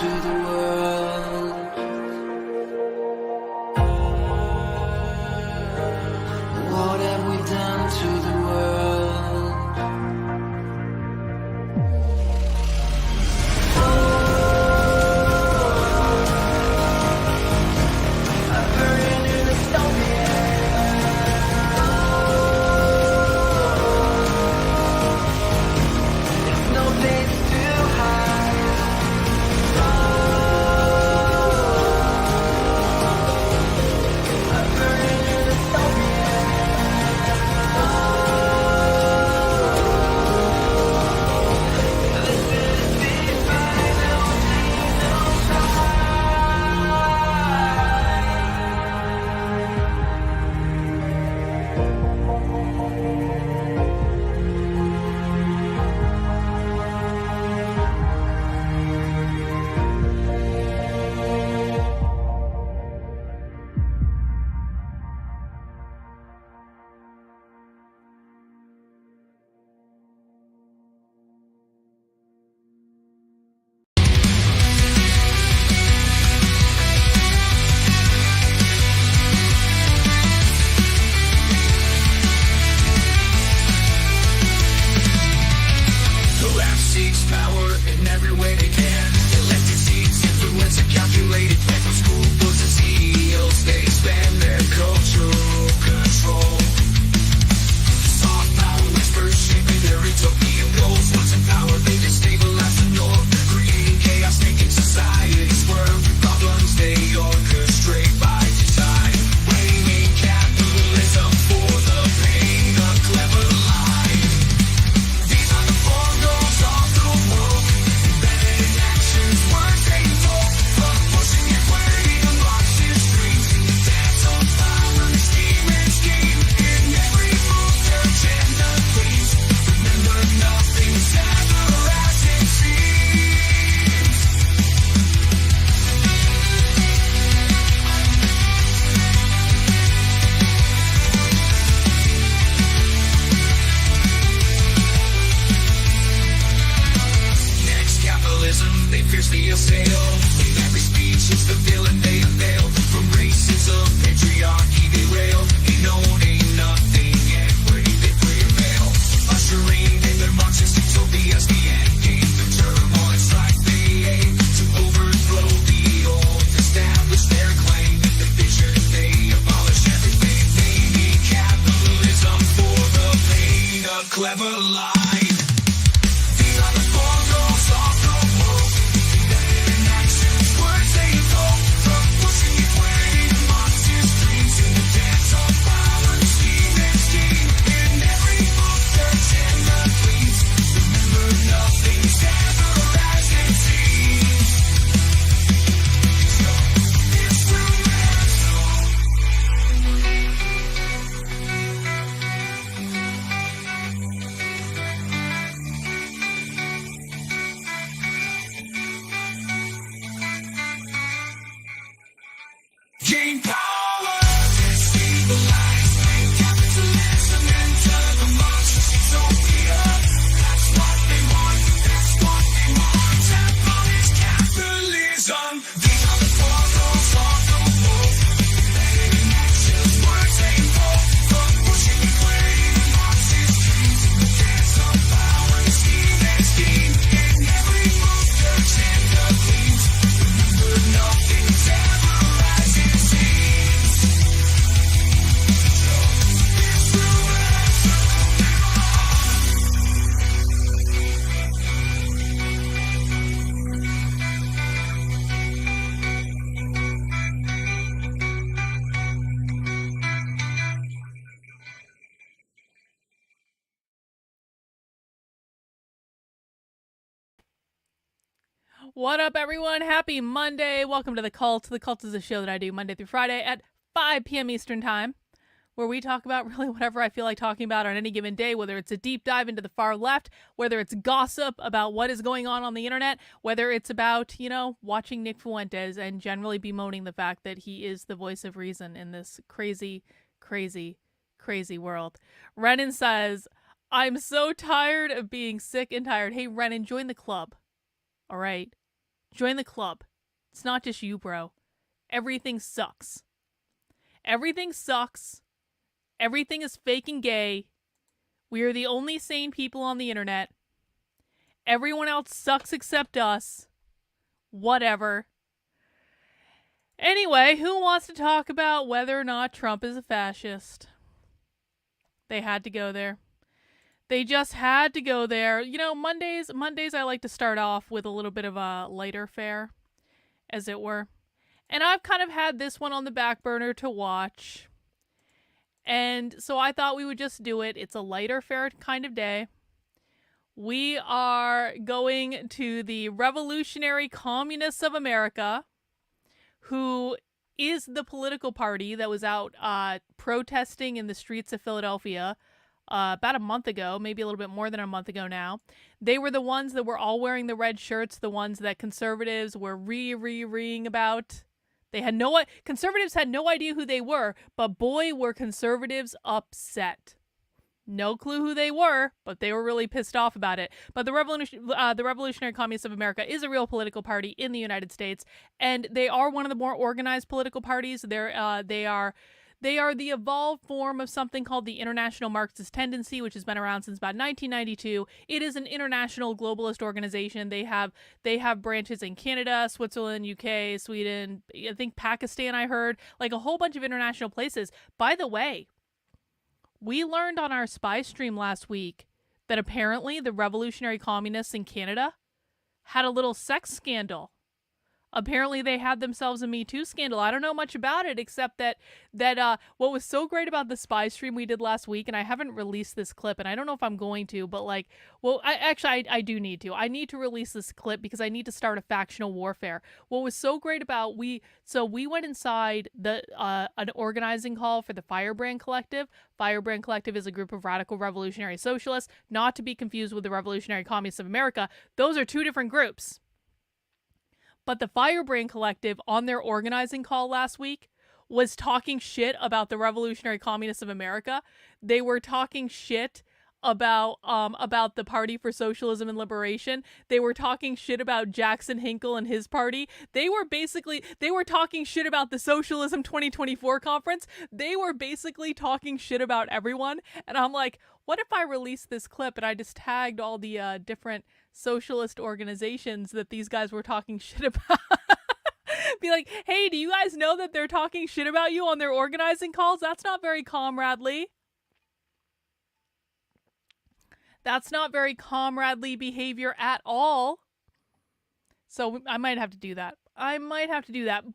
the world? What have we done to the world? I'm burning in the stone There's no place to hide. I'm burning in the stone This is the final The left seeks power in every way they can. Elected seats influence and calculated plan. From school books and CEOs, they expand their cultural control. Soft power whispers shaping their utopian goals. Once in power, they destabilize the norm, creating chaos, making society swerve. Problems they orchestrate by design, blaming capitalism for the pain, a clever lie. These are the four goals of the woke. Embedded in actions, words they invoke. From pushing and querying the Marxist streets. Dance on power, scheme and scheme. In every move, their agenda cleans. Remember, nothing's ever as it seems. Next capitalism, they fiercely assail. In every speech, it's the villain they unveil. From racism, patriarchy, they rail. Ain't known, ain't nothing, equity, they prevail. Ushering in their Marxist utopias, the end game. The turmoil and strife they aim to overthrow the old, establish their claim. The vision they abolish everything. They need capitalism for the pain, a clever lie. These are the four goals of the woke. Embedded in actions, words they invoke. From pushing and querying the Marxist dreams. In the dance of power, scheme and scheme. In every move, their agenda cleans. Remember, nothing's ever as it seems. So instrumental. Gain power, destabilize, bring capitalism into the Marxist utopia. That's what they want, that's what they want. Abolish capitalism. These are the four goals of the woke. Embedded in actions, words they invoke. From pushing and querying the Marxist dreams. In the dance of power, scheme and scheme. In every move, their agenda cleans. Remember, nothing's ever as it seems. So What up, everyone? Happy Monday. Welcome to The Cult. The Cult is a show that I do Monday through Friday at 5 p.m. Eastern Time, where we talk about really whatever I feel like talking about on any given day, whether it's a deep dive into the far left, whether it's gossip about what is going on the internet, whether it's about, watching Nick Fuentes and generally bemoaning the fact that he is the voice of reason in this crazy, crazy, crazy world. Renan says, I'm so tired of being sick and tired. Hey, Renan, join the club. All right. Join the club. It's not just you, bro. Everything sucks. Everything sucks. Everything is fake and gay. We are the only sane people on the internet. Everyone else sucks except us. Whatever. Anyway, who wants to talk about whether or not Trump is a fascist? They had to go there. They just had to go there. You know, Mondays I like to start off with a little bit of a lighter fare, as it were. And I've kind of had this one on the back burner to watch. And so I thought we would just do it. It's a lighter fare kind of day. We are going to the Revolutionary Communists of America, who is the political party that was out protesting in the streets of Philadelphia about a month ago, maybe a little bit more than a month ago now. They were the ones that were all wearing the red shirts, the ones that conservatives were reeing about. Conservatives had no idea who they were, but boy, were conservatives upset. No clue who they were, but they were really pissed off about it. But the Revolutionary Communists of America is a real political party in the United States, and they are one of the more organized political parties. They are the evolved form of something called the International Marxist Tendency, which has been around since about 1992. It is an international globalist organization. They have branches in Canada, Switzerland, UK, Sweden, I think Pakistan, I heard, like a whole bunch of international places. By the way, we learned on our spy stream last week that apparently the Revolutionary Communists in Canada had a little sex scandal. Apparently they had themselves a Me Too scandal. I don't know much about it, except that what was so great about the spy stream we did last week, and I haven't released this clip, and I don't know if I'm going to, but I do need to. I need to release this clip because I need to start a factional warfare. What was so great about we went inside an organizing call for the Firebrand Collective. Firebrand Collective is a group of radical revolutionary socialists, not to be confused with the Revolutionary Communists of America. Those are two different groups. But the Firebrand Collective, on their organizing call last week, was talking shit about the Revolutionary Communists of America. They were talking shit about the Party for Socialism and Liberation. They were talking shit about Jackson Hinkle and his party. They were talking shit about the Socialism 2024 conference. They were basically talking shit about everyone. And I'm like, what if I released this clip and I just tagged all the different socialist organizations that these guys were talking shit about? Be like, hey, do you guys know that they're talking shit about you on their organizing calls? That's not very comradely. That's not very comradely behavior at all. So I might have to do that.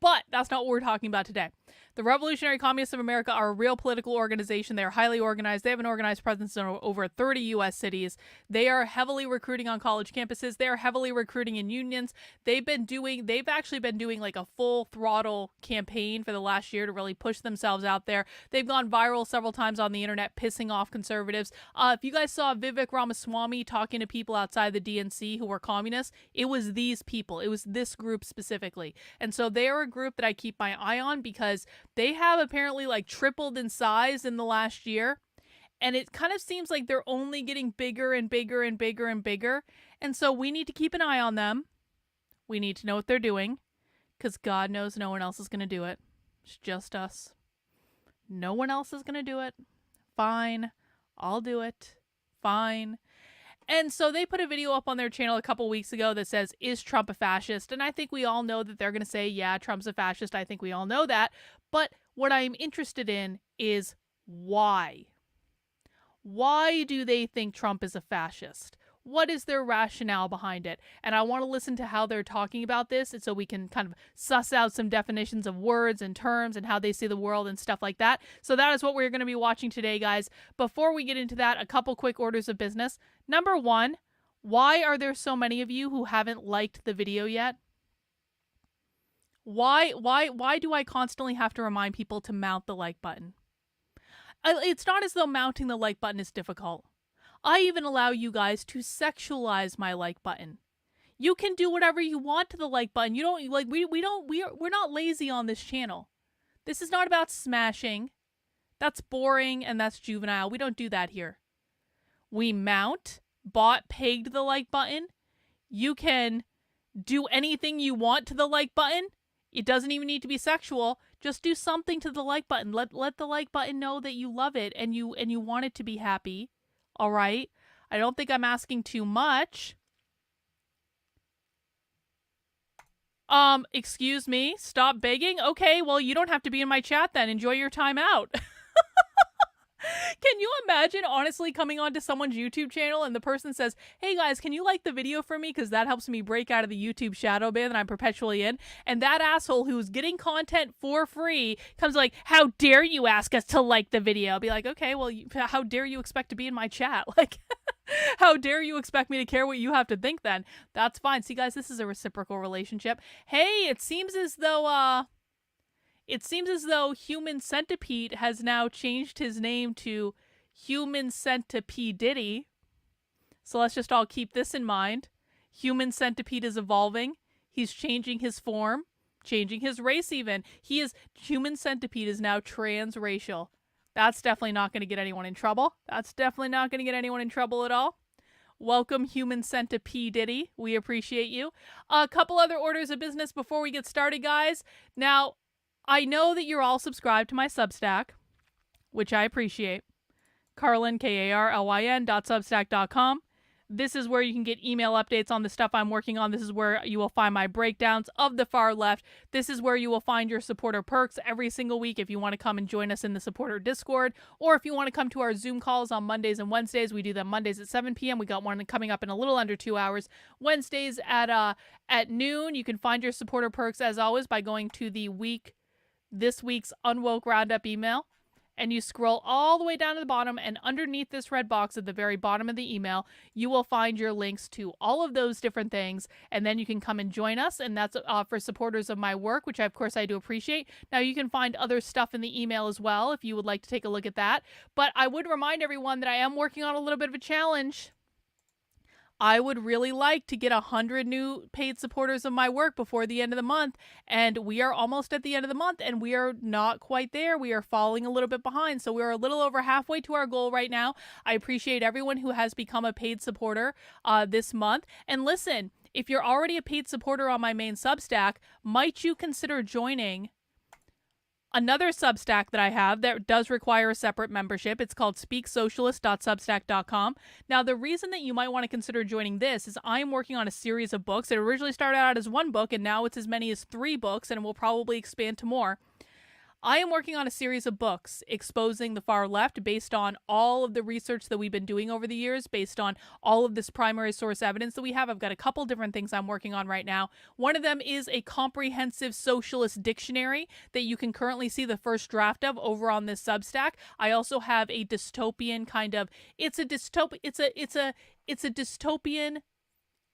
But that's not what we're talking about today. The Revolutionary Communists of America are a real political organization. They are highly organized. They have an organized presence in over 30 U.S. cities. They are heavily recruiting on college campuses. They are heavily recruiting in unions. They've actually been doing like a full throttle campaign for the last year to really push themselves out there. They've gone viral several times on the internet, pissing off conservatives. If you guys saw Vivek Ramaswamy talking to people outside the DNC who were communists, it was these people. It was this group specifically. And so they are a group that I keep my eye on because they have apparently like tripled in size in the last year. And it kind of seems like they're only getting bigger and bigger and bigger and bigger. And so we need to keep an eye on them. We need to know what they're doing because God knows no one else is going to do it. It's just us. No one else is going to do it. Fine. I'll do it. Fine. And so they put a video up on their channel a couple weeks ago that says, is Trump a fascist? And I think we all know that they're going to say, yeah, Trump's a fascist. I think we all know that. But what I'm interested in is why. Why do they think Trump is a fascist? What is their rationale behind it? And I want to listen to how they're talking about this, and so we can kind of suss out some definitions of words and terms and how they see the world and stuff like that. So that is what we're going to be watching today, guys. Before we get into that, a couple quick orders of business. Number one, why are there so many of you who haven't liked the video yet? Why do I constantly have to remind people to mount the like button? It's not as though mounting the like button is difficult. I even allow you guys to sexualize my like button. You can do whatever you want to the like button. You don't like we're not lazy on this channel. This is not about smashing. That's boring and that's juvenile. We don't do that here. We mount, pegged the like button. You can do anything you want to the like button. It doesn't even need to be sexual. Just do something to the like button. Let the like button know that you love it and you want it to be happy. All right? I don't think I'm asking too much. Excuse me. Stop begging. Okay, well, you don't have to be in my chat then. Enjoy your time out. Can you imagine, honestly, coming onto someone's YouTube channel and the person says, hey guys, can you like the video for me? Because that helps me break out of the YouTube shadow ban that I'm perpetually in. And that asshole who's getting content for free comes like, how dare you ask us to like the video? I'll be like, okay, well, how dare you expect to be in my chat? Like, how dare you expect me to care what you have to think then? That's fine. See, guys, this is a reciprocal relationship. Hey, it seems as though, Human Centipede has now changed his name to Human Centipede Diddy. So let's just all keep this in mind. Human Centipede is evolving. He's changing his form, changing his race even. Human Centipede is now transracial. That's definitely not going to get anyone in trouble. That's definitely not going to get anyone in trouble at all. Welcome, Human Centipede Diddy. We appreciate you. A couple other orders of business before we get started, guys. Now, I know that you're all subscribed to my Substack, which I appreciate. Carlin, KARLYN.substack.com. This is where you can get email updates on the stuff I'm working on. This is where you will find my breakdowns of the far left. This is where you will find your supporter perks every single week if you want to come and join us in the supporter Discord, or if you want to come to our Zoom calls on Mondays and Wednesdays. We do them Mondays at 7 p.m. We got one coming up in a little under 2 hours. Wednesdays at noon. You can find your supporter perks, as always, by going to this week's Unwoke Roundup email. And you scroll all the way down to the bottom, and underneath this red box at the very bottom of the email, you will find your links to all of those different things, and then you can come and join us, and that's for supporters of my work, which of course I do appreciate. Now, you can find other stuff in the email as well if you would like to take a look at that, but I would remind everyone that I am working on a little bit of a challenge. I would really like to get 100 new paid supporters of my work before the end of the month, and we are almost at the end of the month, and we are not quite there. We are falling a little bit behind, so we're a little over halfway to our goal right now. I appreciate everyone who has become a paid supporter this month. And listen, if you're already a paid supporter on my main Substack, might you consider joining another Substack that I have that does require a separate membership? It's called speaksocialist.substack.com. Now, the reason that you might want to consider joining this is I'm working on a series of books. It originally started out as one book, and now it's as many as 3 books, and will probably expand to more. I am working on a series of books exposing the far left based on all of the research that we've been doing over the years, based on all of this primary source evidence that we have. I've got a couple different things I'm working on right now. One of them is a comprehensive socialist dictionary that you can currently see the first draft of over on this Substack. I also have a dystopian kind of, it's a dystopian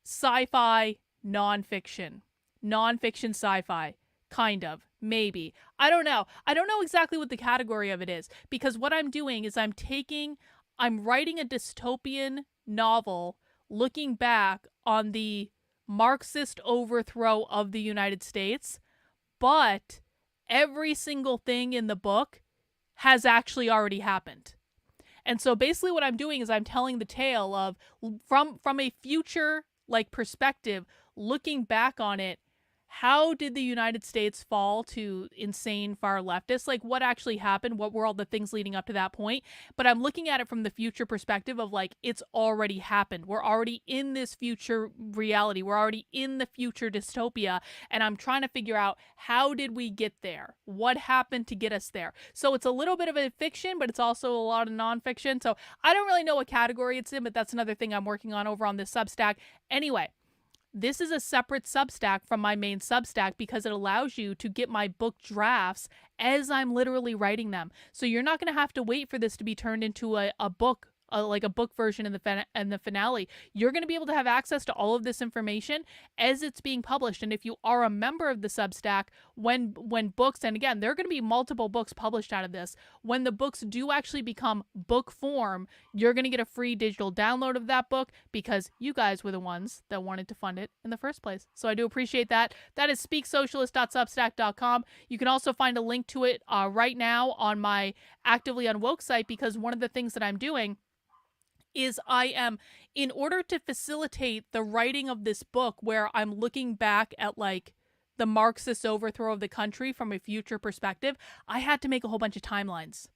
sci-fi nonfiction sci-fi. Kind of, maybe. I don't know. I don't know exactly what the category of it is, because what I'm doing is I'm writing a dystopian novel looking back on the Marxist overthrow of the United States, but every single thing in the book has actually already happened. And so basically what I'm doing is I'm telling the tale of, from a future perspective, looking back on it. How did the United States fall to insane far leftists? What actually happened? What were all the things leading up to that point? But I'm looking at it from the future perspective of it's already happened. We're already in this future reality. We're already in the future dystopia. And I'm trying to figure out, how did we get there? What happened to get us there? So it's a little bit of a fiction, but it's also a lot of nonfiction. So I don't really know what category it's in, but that's another thing I'm working on over on this Substack. Anyway, this is a separate Substack from my main Substack because it allows you to get my book drafts as I'm literally writing them. So you're not going to have to wait for this to be turned into a book, like a book version in the finale. You're going to be able to have access to all of this information as it's being published. And if you are a member of the Substack, when books, and again, there are going to be multiple books published out of this, when the books do actually become book form, you're going to get a free digital download of that book, because you guys were the ones that wanted to fund it in the first place. So I do appreciate that. That is speaksocialist.substack.com. You can also find a link to it right now on my Actively Unwoke site, because one of the things that I'm doing is in order to facilitate the writing of this book where I'm looking back at like the Marxist overthrow of the country from a future perspective, I had to make a whole bunch of timelines.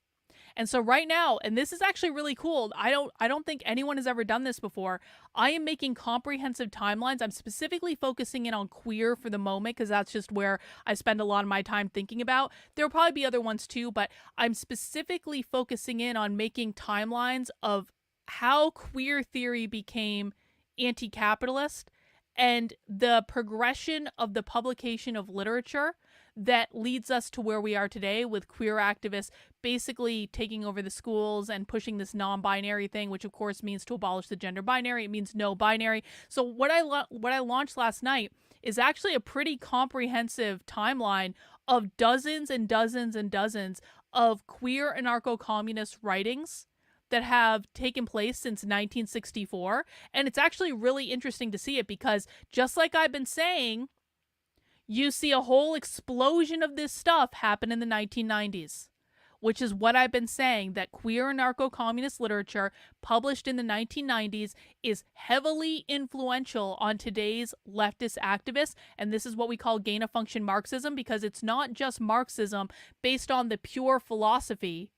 And so right now, and this is actually really cool. I don't think anyone has ever done this before. I am making comprehensive timelines. I'm specifically focusing in on queer for the moment because that's just where I spend a lot of my time thinking about. There'll probably be other ones too, but I'm specifically focusing in on making timelines of how queer theory became anti-capitalist and the progression of the publication of literature that leads us to where we are today with queer activists basically taking over the schools and pushing this non-binary thing, which of course means to abolish the gender binary. It means no binary. So what I launched last night is actually a pretty comprehensive timeline of dozens and dozens and dozens of queer anarcho-communist writings that have taken place since 1964. And it's actually really interesting to see it because just like I've been saying, you see a whole explosion of this stuff happen in the 1990s, which is what I've been saying, that queer anarcho-communist literature published in the 1990s is heavily influential on today's leftist activists. And this is what we call gain-of-function Marxism, because it's not just Marxism based on the pure philosophy.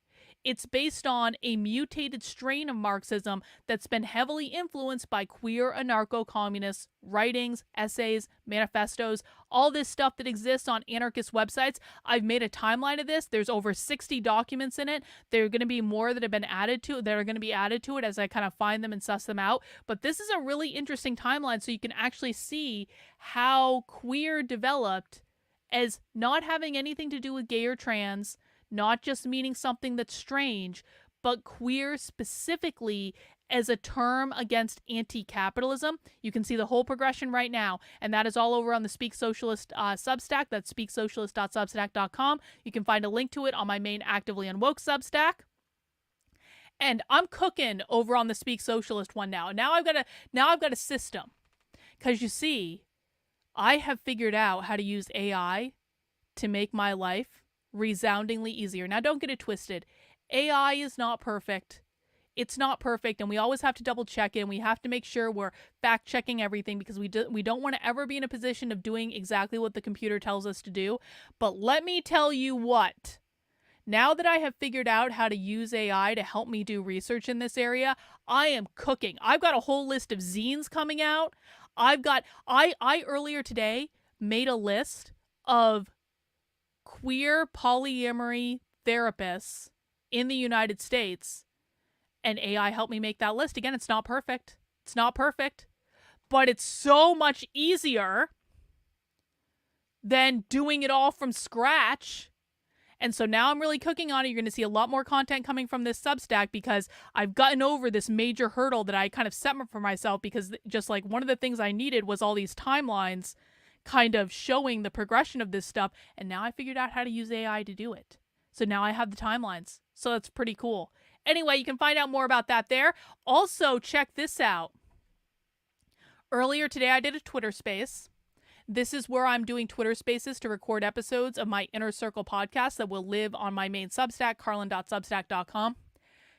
It's based on a mutated strain of Marxism that's been heavily influenced by queer anarcho-communist writings, essays, manifestos, all this stuff that exists on anarchist websites. I've made a timeline of this. There's over 60 documents in it. There are going to be more that have been added to it, that are going to be added to it as I kind of find them and suss them out. But this is a really interesting timeline so you can actually see how queer developed as not having anything to do with gay or trans, not just meaning something that's strange, but queer specifically as a term against anti-capitalism. You can see the whole progression right now, and that is all over on the Speak Socialist Substack. That's speaksocialist.substack.com. You can find a link to it on my main Actively Unwoke Substack. And I'm cooking over on the Speak Socialist one now. Now I've got a system, because you see, I have figured out how to use AI to make my life resoundingly easier. Now, don't get it twisted. AI is not perfect. It's not perfect, and we always have to double check it, and we have to make sure we're fact checking everything because we don't want to ever be in a position of doing exactly what the computer tells us to do. But let me tell you what. Now that I have figured out how to use AI to help me do research in this area, I am cooking. I've got a whole list of zines coming out. I earlier today made a list of queer polyamory therapists in the United States, and AI helped me make that list. Again, it's not perfect. It's not perfect, but it's so much easier than doing it all from scratch. And so now I'm really cooking on it. You're going to see a lot more content coming from this Substack because I've gotten over this major hurdle that I kind of set for myself, because just like one of the things I needed was all these timelines kind of showing the progression of this stuff, and now I figured out how to use AI to do it. So now I have the timelines. So that's pretty cool. Anyway, you can find out more about that there. Also, check this out. Earlier today, I did a Twitter space. This is where I'm doing Twitter spaces to record episodes of my Inner Circle podcast that will live on my main Substack, carlin.substack.com.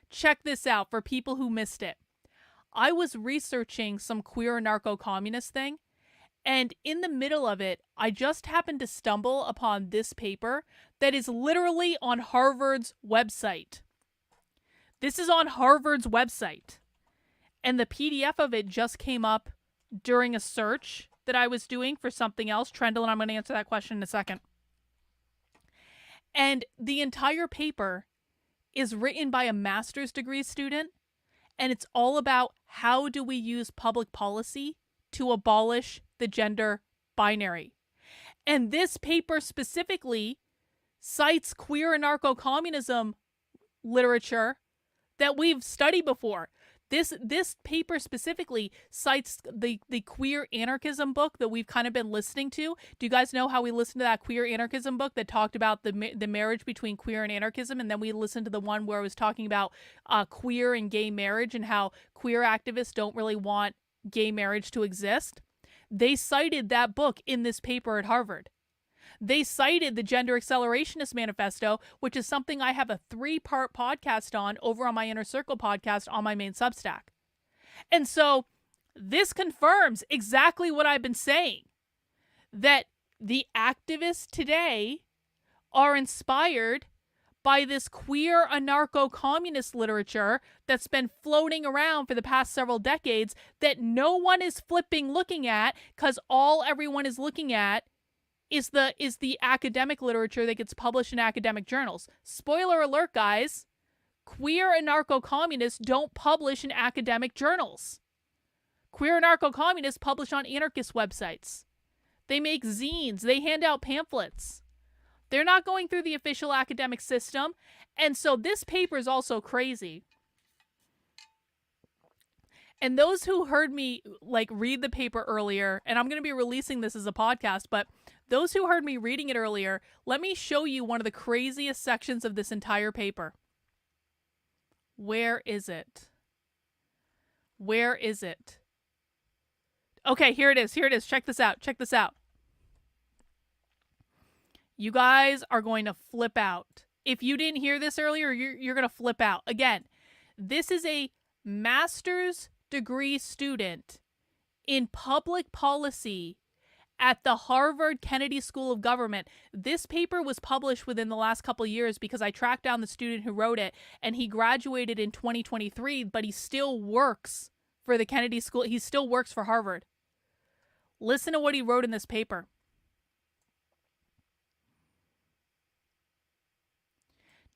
Check this out for people who missed it. I was researching some queer anarcho-communist thing, and in the middle of it, I just happened to stumble upon this paper that is literally on Harvard's website. This is on Harvard's website. And the PDF of it just came up during a search that I was doing for something else. Trendle, and I'm going to answer that question in a second. And the entire paper is written by a master's degree student, and it's all about how do we use public policy to abolish the gender binary. And this paper specifically cites queer anarcho-communism literature that we've studied before. This paper specifically cites the queer anarchism book that we've kind of been listening to. Do you guys know how we listened to that queer anarchism book that talked about the marriage between queer and anarchism? And then we listened to the one where it was talking about queer and gay marriage and how queer activists don't really want gay marriage to exist. They cited that book in this paper at Harvard. They cited the Gender Accelerationist Manifesto, which is something I have a 3-part podcast on over on my Inner Circle podcast on my main Substack. And so this confirms exactly what I've been saying, that the activists today are inspired by this queer anarcho-communist literature that's been floating around for the past several decades that no one is flipping looking at, because all everyone is looking at is the academic literature that gets published in academic journals. Spoiler alert, guys. Queer anarcho-communists don't publish in academic journals. Queer anarcho-communists publish on anarchist websites. They make zines. They hand out pamphlets. They're not going through the official academic system. And so this paper is also crazy. And those who heard me read the paper earlier, and I'm going to be releasing this as a podcast, but those who heard me reading it earlier, let me show you one of the craziest sections of this entire paper. Where is it? Where is it? Okay, here it is. Here it is. Check this out. Check this out. You guys are going to flip out. If you didn't hear this earlier, you're going to flip out. Again, this is a master's degree student in public policy at the Harvard Kennedy School of Government. This paper was published within the last couple years because I tracked down the student who wrote it, and he graduated in 2023, but he still works for the Kennedy School. He still works for Harvard. Listen to what he wrote in this paper.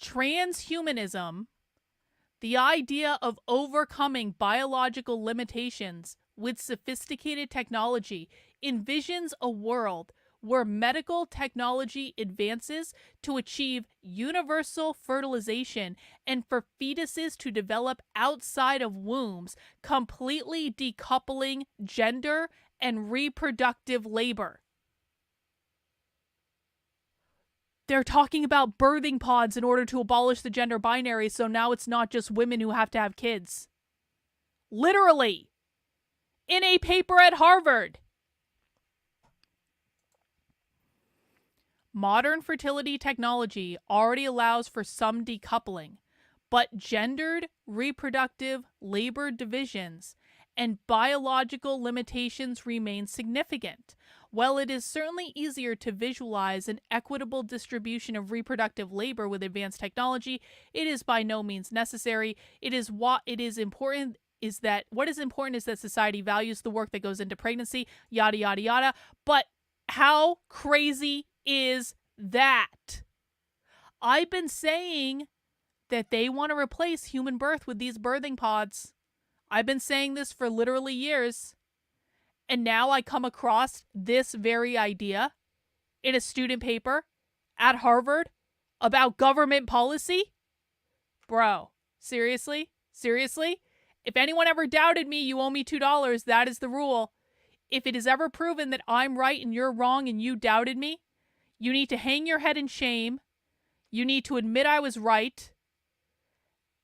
Transhumanism, the idea of overcoming biological limitations with sophisticated technology, envisions a world where medical technology advances to achieve universal fertilization and for fetuses to develop outside of wombs, completely decoupling gender and reproductive labor. They're talking about birthing pods in order to abolish the gender binary, so now it's not just women who have to have kids. Literally. In a paper at Harvard. Modern fertility technology already allows for some decoupling, but gendered reproductive labor divisions and biological limitations remain significant. While it is certainly easier to visualize an equitable distribution of reproductive labor with advanced technology, it is by no means necessary. What is important is that society values the work that goes into pregnancy, yada, yada, yada. But how crazy is that? I've been saying that they want to replace human birth with these birthing pods. I've been saying this for literally years. And now I come across this very idea in a student paper at Harvard about government policy. Bro, seriously? Seriously? If anyone ever doubted me, you owe me $2. That is the rule. If it is ever proven that I'm right and you're wrong and you doubted me, you need to hang your head in shame. You need to admit I was right.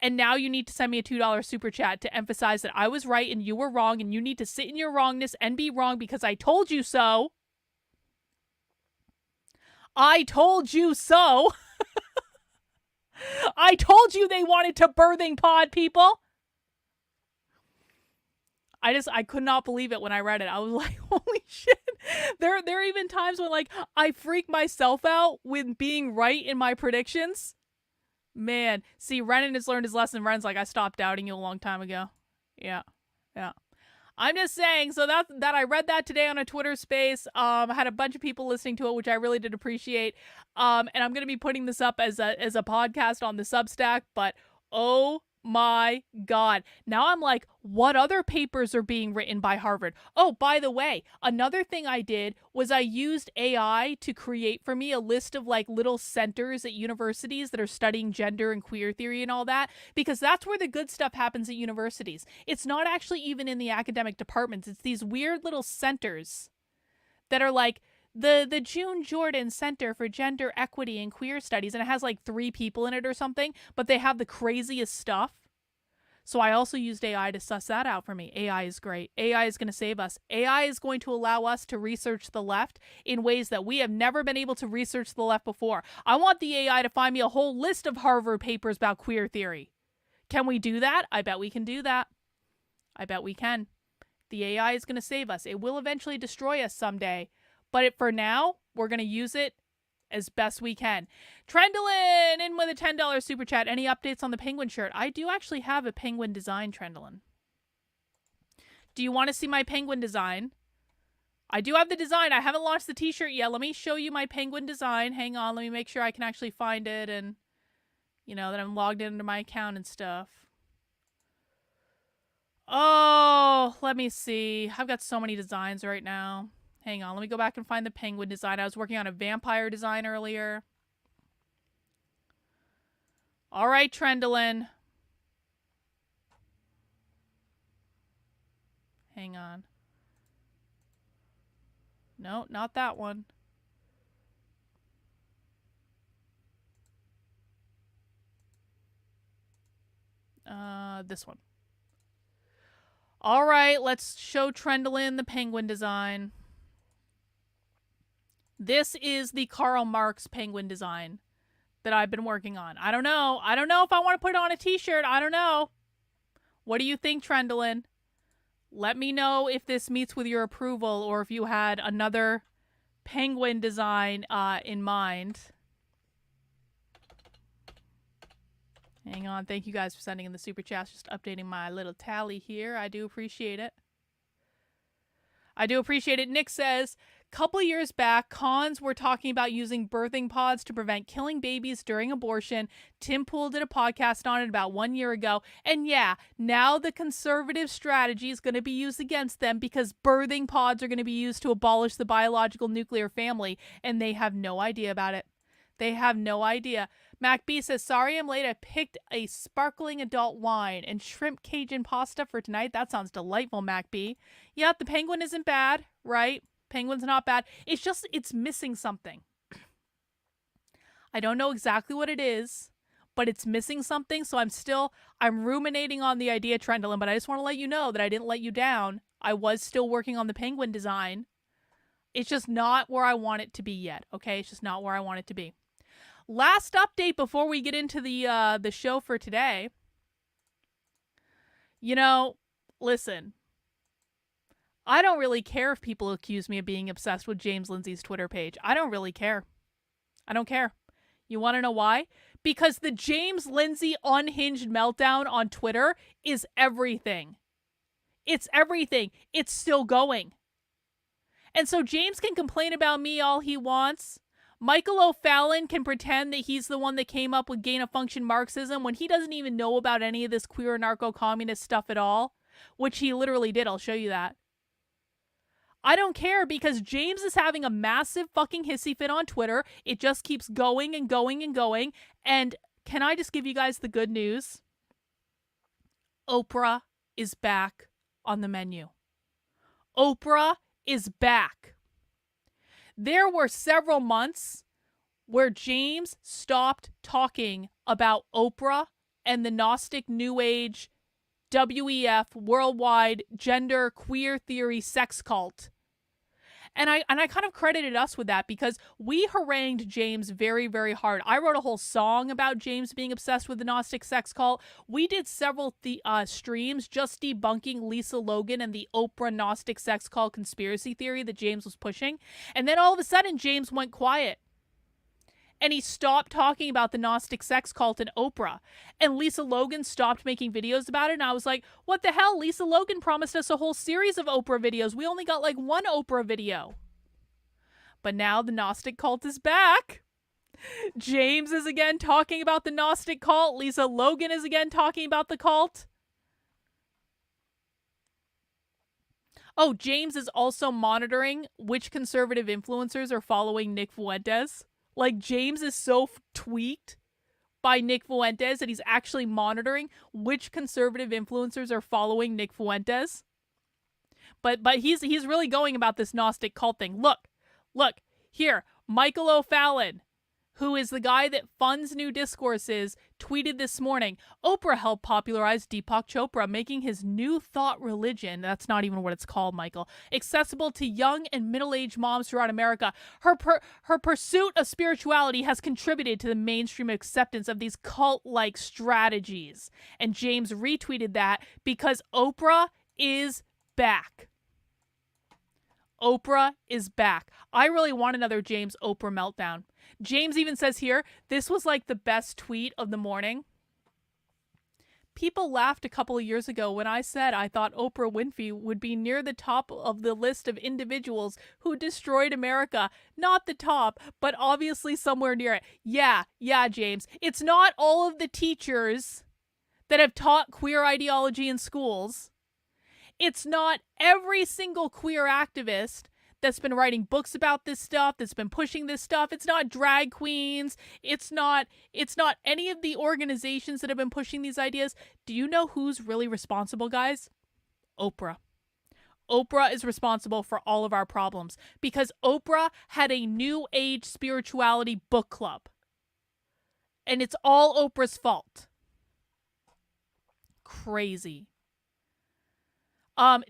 And now you need to send me a $2 super chat to emphasize that I was right and you were wrong, and you need to sit in your wrongness and be wrong because I told you so. I told you so. I told you they wanted to birthing pod people. I could not believe it when I read it. I was like, holy shit. There are even times when I freak myself out with being right in my predictions. Man, see, Renan has learned his lesson. Ren's like, I stopped doubting you a long time ago. Yeah. I'm just saying, so that I read that today on a Twitter space. I had a bunch of people listening to it, which I really did appreciate. And I'm going to be putting this up as a podcast on the Substack, but oh my God. Now I'm like, what other papers are being written by Harvard? Oh, by the way, another thing I did was I used AI to create for me a list of little centers at universities that are studying gender and queer theory and all that, because that's where the good stuff happens at universities. It's not actually even in the academic departments. It's these weird little centers that are the June Jordan Center for Gender Equity and Queer Studies, and it has 3 people in it or something, but they have the craziest stuff. So I also used AI to suss that out for me. AI is great. AI is going to save us. AI is going to allow us to research the left in ways that we have never been able to research the left before. I want the AI to find me a whole list of Harvard papers about queer theory. Can we do that? I bet we can do that. I bet we can. The AI is going to save us. It will eventually destroy us someday. But for now, we're going to use it as best we can. Trendlin in with a $10 super chat. Any updates on the penguin shirt? I do actually have a penguin design, Trendlin. Do you want to see my penguin design? I do have the design. I haven't launched the t-shirt yet. Let me show you my penguin design. Hang on. Let me make sure I can actually find it and, you know, that I'm logged into my account and stuff. Oh, let me see. I've got so many designs right now. Hang on. Let me go back and find the penguin design. I was working on a vampire design earlier. All right, Trendlin. Hang on. No, not that one. This one. All right, let's show Trendlin the penguin design. This is the Karl Marx penguin design that I've been working on. I don't know. I don't know if I want to put it on a t-shirt. I don't know. What do you think, Trendlin? Let me know if this meets with your approval or if you had another penguin design in mind. Hang on. Thank you guys for sending in the super chats. Just updating my little tally here. I do appreciate it. I do appreciate it. Nick says, couple years back, cons were talking about using birthing pods to prevent killing babies during abortion. Tim Pool did a podcast on it about 1 year ago. And yeah, now the conservative strategy is going to be used against them because birthing pods are going to be used to abolish the biological nuclear family. And they have no idea about it. They have no idea. Mac B says, sorry I'm late. I picked a sparkling adult wine and shrimp Cajun pasta for tonight. That sounds delightful, Mac B. Yeah, the penguin isn't bad, right? Penguin's not bad. It's just, it's missing something. I don't know exactly what it is, but it's missing something. So I'm ruminating on the idea, Trendlin, but I just want to let you know that I didn't let you down. I was still working on the penguin design. It's just not where I want it to be yet. Okay. It's just not where I want it to be. Last update before we get into the show for today. You know, listen, I don't really care if people accuse me of being obsessed with James Lindsay's Twitter page. I don't really care. I don't care. You want to know why? Because the James Lindsay unhinged meltdown on Twitter is everything. It's everything. It's still going. And so James can complain about me all he wants. Michael O'Fallon can pretend that he's the one that came up with gain-of-function Marxism when he doesn't even know about any of this queer anarcho-communist stuff at all, which he literally did. I'll show you that. I don't care because James is having a massive fucking hissy fit on Twitter. It just keeps going and going and going. And can I just give you guys the good news? Oprah is back on the menu. Oprah is back. There were several months where James stopped talking about Oprah and the Gnostic New Age WEF worldwide gender queer theory sex cult. And I kind of credited us with that because we harangued James very, very hard. I wrote a whole song about James being obsessed with the Gnostic sex cult. We did several streams just debunking Lisa Logan and the Oprah Gnostic sex cult conspiracy theory that James was pushing. And then all of a sudden, James went quiet. And he stopped talking about the Gnostic sex cult and Oprah. And Lisa Logan stopped making videos about it. And I was like, what the hell? Lisa Logan promised us a whole series of Oprah videos. We only got like one Oprah video. But now the Gnostic cult is back. James is again talking about the Gnostic cult. Lisa Logan is again talking about the cult. Oh, James is also monitoring which conservative influencers are following Nick Fuentes. Like, James is so tweaked by Nick Fuentes that he's actually monitoring which conservative influencers are following Nick Fuentes. But he's really going about this Gnostic cult thing. Look, here, Michael O'Fallon, who is the guy that funds New Discourses, tweeted this morning, Oprah helped popularize Deepak Chopra, making his new thought religion, that's not even what it's called, Michael, accessible to young and middle-aged moms throughout America. Her pursuit of spirituality has contributed to the mainstream acceptance of these cult-like strategies. And James retweeted that because Oprah is back. Oprah is back. I really want another James Oprah meltdown. James even says here, this was like the best tweet of the morning. People laughed a couple of years ago when I said I thought Oprah Winfrey would be near the top of the list of individuals who destroyed America. Not the top, but obviously somewhere near it. Yeah, James. It's not all of the teachers that have taught queer ideology in schools. It's not every single queer activist that's been writing books about this stuff, that's been pushing this stuff. It's not drag queens. It's not any of the organizations that have been pushing these ideas. Do you know who's really responsible, guys? Oprah. Oprah is responsible for all of our problems because Oprah had a new age spirituality book club. And it's all Oprah's fault. Crazy.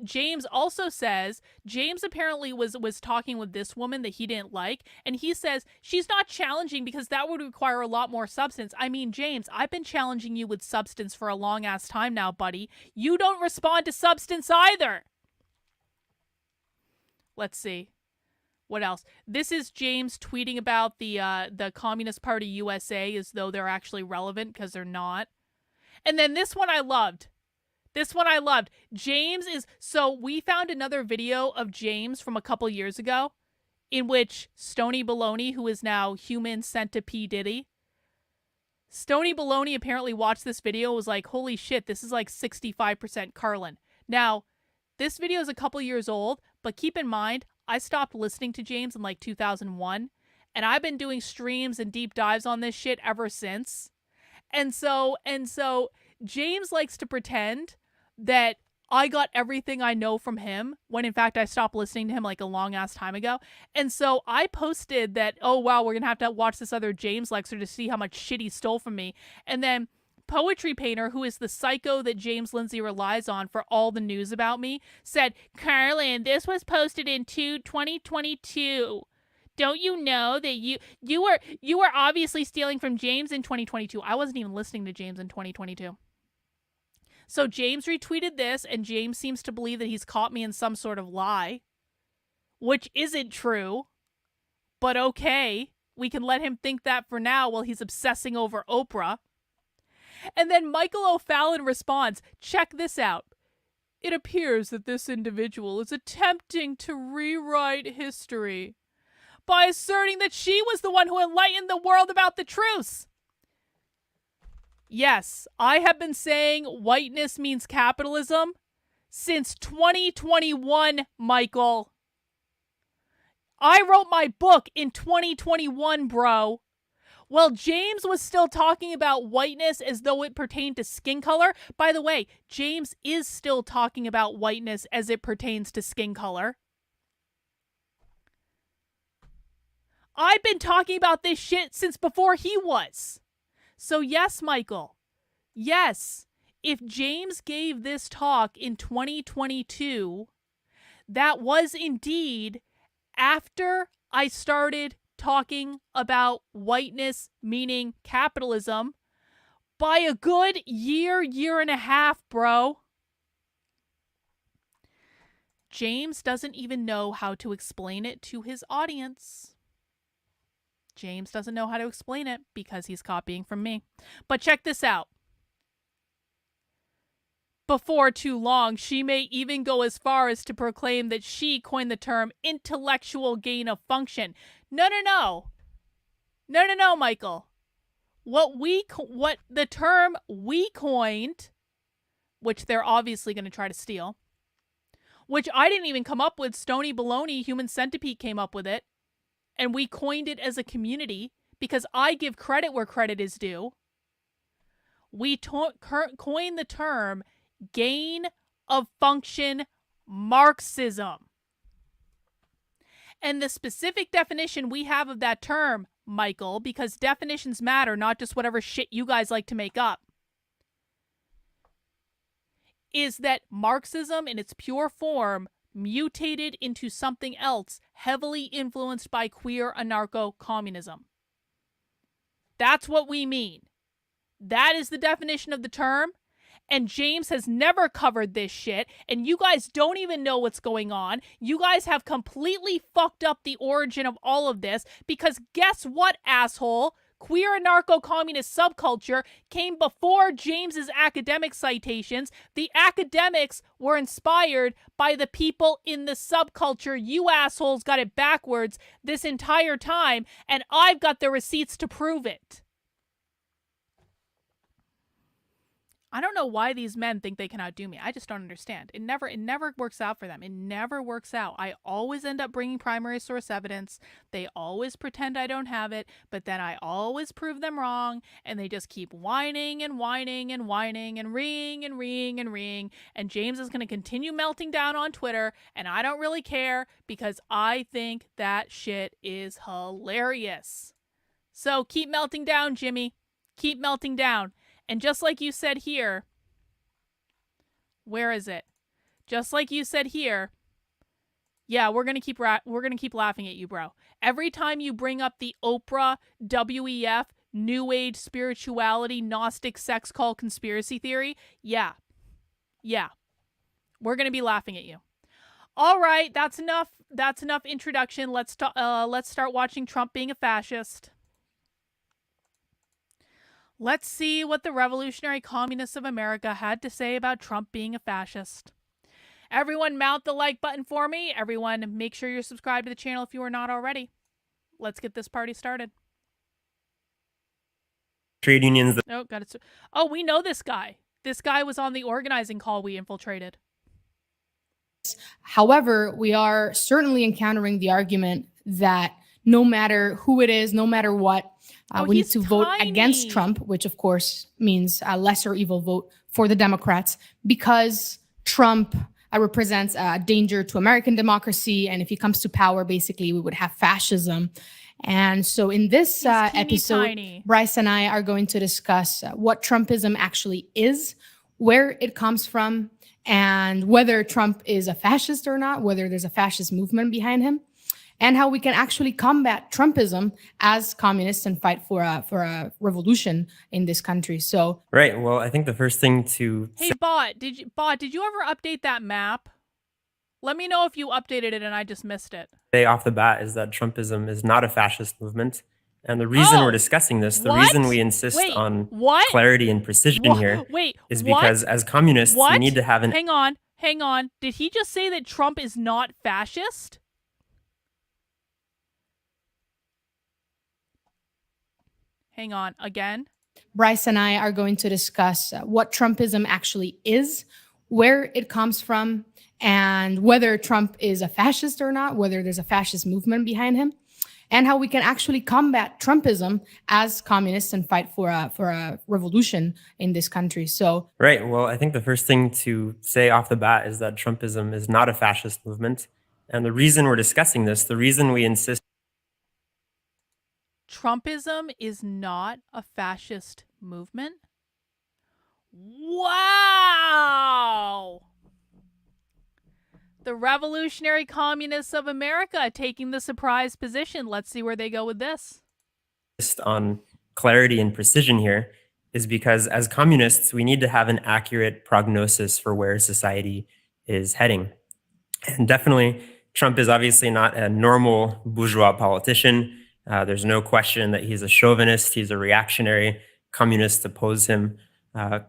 James also says, James apparently was talking with this woman that he didn't like, and he says, she's not challenging because that would require a lot more substance. I mean, James, I've been challenging you with substance for a long ass time now, buddy. You don't respond to substance either. Let's see. What else? This is James tweeting about the Communist Party USA as though they're actually relevant because they're not. And then this one I loved. James is... So we found another video of James from a couple years ago in which Stony Baloney, who is now human sent to P. Diddy, Stony Baloney apparently watched this video and was like, holy shit, this is like 65% Carlin. Now, this video is a couple years old, but keep in mind, I stopped listening to James in like 2001, and I've been doing streams and deep dives on this shit ever since. And so James likes to pretend that I got everything I know from him when in fact I stopped listening to him like a long ass time ago. And so I posted that, oh wow, we're gonna have to watch this other James lecture to see how much shit he stole from me. And then Poetry Painter, who is the psycho that James Lindsay relies on for all the news about me, said, Carlin, this was posted in 2022. Don't you know that you were obviously stealing from James in 2022? I wasn't even listening to James in 2022. So James retweeted this, and James seems to believe that he's caught me in some sort of lie, which isn't true, but okay. We can let him think that for now while he's obsessing over Oprah. And then Michael O'Fallon responds, check this out. It appears that this individual is attempting to rewrite history by asserting that she was the one who enlightened the world about the truths. Yes, I have been saying whiteness means capitalism since 2021, Michael. I wrote my book in 2021, bro. Well, James was still talking about whiteness as though it pertained to skin color. By the way, James is still talking about whiteness as it pertains to skin color. I've been talking about this shit since before he was. So yes, Michael, yes, if James gave this talk in 2022, that was indeed after I started talking about whiteness meaning capitalism by a good year and a half, bro. James doesn't even know how to explain it to his audience. James doesn't know how to explain it because he's copying from me. But check this out. Before too long, she may even go as far as to proclaim that she coined the term intellectual gain of function. No, Michael. What the term we coined, which they're obviously going to try to steal, which I didn't even come up with. Stony Baloney, Human Centipede came up with it. And we coined it as a community because I give credit where credit is due. We coined the term gain of function Marxism. And the specific definition we have of that term, Michael, because definitions matter, not just whatever shit you guys like to make up, is that Marxism in its pure form mutated into something else heavily influenced by queer anarcho-communism. That's what we mean. That is the definition of the term. and James has never covered this shit, and you guys don't even know what's going on. You guys have completely fucked up the origin of all of this, because guess what, asshole? Queer anarcho-communist subculture came before James's academic citations. The academics were inspired by the people in the subculture. You assholes got it backwards this entire time, and I've got the receipts to prove it. I don't know why these men think they can outdo me. I just don't understand. It never works out for them. It never works out. I always end up bringing primary source evidence. They always pretend I don't have it, but then I always prove them wrong, and they just keep whining and whining and whining and reeing and reeing and reeing, and James is going to continue melting down on Twitter, and I don't really care because I think that shit is hilarious. So keep melting down, Jimmy. Keep melting down. And just like you said here, where is it? Just like you said here, yeah, we're gonna keep laughing at you, bro. Every time you bring up the Oprah, WEF, New Age spirituality, Gnostic sex cult conspiracy theory, yeah, we're gonna be laughing at you. All right, that's enough. That's enough introduction. Let's start watching Trump being a fascist. Let's see what the revolutionary communists of America had to say about Trump being a fascist. Everyone mount the like button for me. Everyone make sure you're subscribed to the channel if you are not already. Let's get this party started. Trade unions. Oh, got it. Oh, we know this guy. This guy was on the organizing call we infiltrated. However, we are certainly encountering the argument that no matter who it is, no matter what, we need to vote against Trump, which of course means a lesser evil vote for the Democrats, because Trump represents a danger to American democracy. And if he comes to power, basically we would have fascism. And so in this episode, tiny. Bryce and I are going to discuss what Trumpism actually is, where it comes from, and whether Trump is a fascist or not, whether there's a fascist movement behind him, and how we can actually combat Trumpism as communists and fight for a revolution in this country. So right. Well, I think the first thing to Hey, Bot, did you ever update that map? Let me know if you updated it and I just missed it. say off the bat is that Trumpism is not a fascist movement. And the reason we're discussing this, the reason we insist on clarity and precision here is because as communists, we need to have an... Hang on. Did he just say that Trump is not fascist? Hang on, again. Bryce and I are going to discuss what Trumpism actually is, where it comes from, and whether Trump is a fascist or not, whether there's a fascist movement behind him, and how we can actually combat Trumpism as communists and fight for a revolution in this country. So right. Well, I think the first thing to say off the bat is that Trumpism is not a fascist movement. And the reason we're discussing this, the reason we insist... Trumpism is not a fascist movement? Wow! The revolutionary communists of America taking the surprise position. Let's see where they go with this. On clarity and precision here is because as communists, we need to have an accurate prognosis for where society is heading. And definitely, Trump is obviously not a normal bourgeois politician. There's no question that he's a chauvinist. He's a reactionary. Communists oppose him.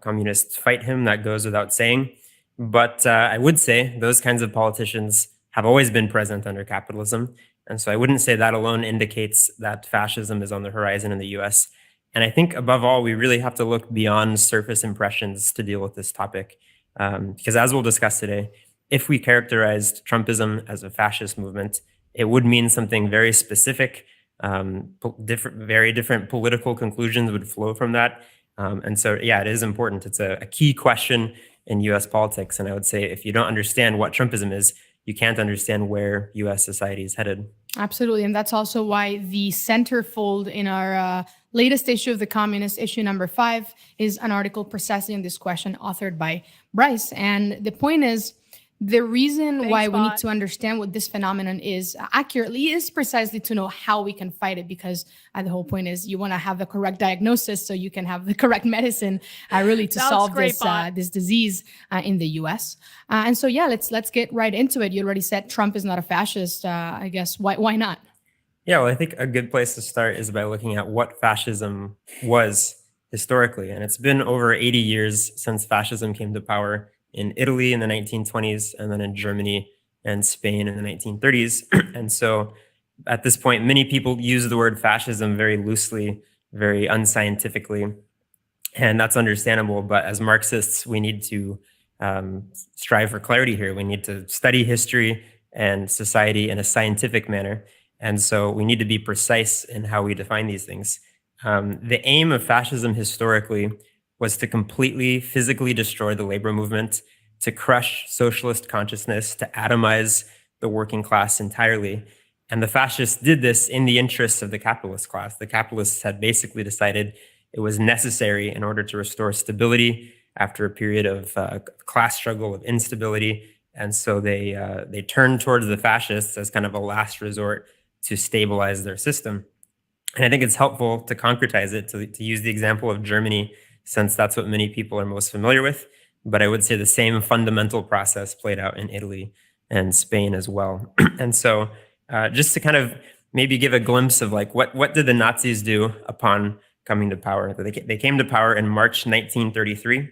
Communists fight him. That goes without saying. But I would say those kinds of politicians have always been present under capitalism. And so I wouldn't say that alone indicates that fascism is on the horizon in the US. And I think above all, we really have to look beyond surface impressions to deal with this topic. Because as we'll discuss today, if we characterized Trumpism as a fascist movement, it would mean something very specific. Very different political conclusions would flow from that. And so, yeah, it is important. It's a key question in US politics. And I would say if you don't understand what Trumpism is, you can't understand where US society is headed. absolutely. And that's also why the centerfold in our latest issue of The Communist, issue number 5, is an article precisely on this question authored by Bryce. And the point is The reason Thanks, why we need Bot. to understand what this phenomenon is accurately is precisely to know how we can fight it, because the whole point is you want to have the correct diagnosis so you can have the correct medicine really to solve great, this disease in the US. And so, yeah, let's get right into it. You already said Trump is not a fascist. I guess why not? Yeah, well, I think a good place to start is by looking at what fascism was historically. And it's been over 80 years since fascism came to power in Italy in the 1920s, and then in Germany and Spain in the 1930s. And so at this point, many people use the word fascism very loosely, very unscientifically. And that's understandable. But as Marxists, we need to strive for clarity here. We need to study history and society in a scientific manner. And so we need to be precise in how we define these things. The aim of fascism historically was to completely physically destroy the labor movement, to crush socialist consciousness, to atomize the working class entirely. And the fascists did this in the interests of the capitalist class. The capitalists had basically decided it was necessary in order to restore stability after a period of class struggle, of instability. And so they turned towards the fascists as kind of a last resort to stabilize their system. And I think it's helpful to concretize it, to use the example of Germany, since that's what many people are most familiar with. But I would say the same fundamental process played out in Italy and Spain as well. And so just to kind of maybe give a glimpse of like what did the Nazis do upon coming to power? They came to power in March 1933.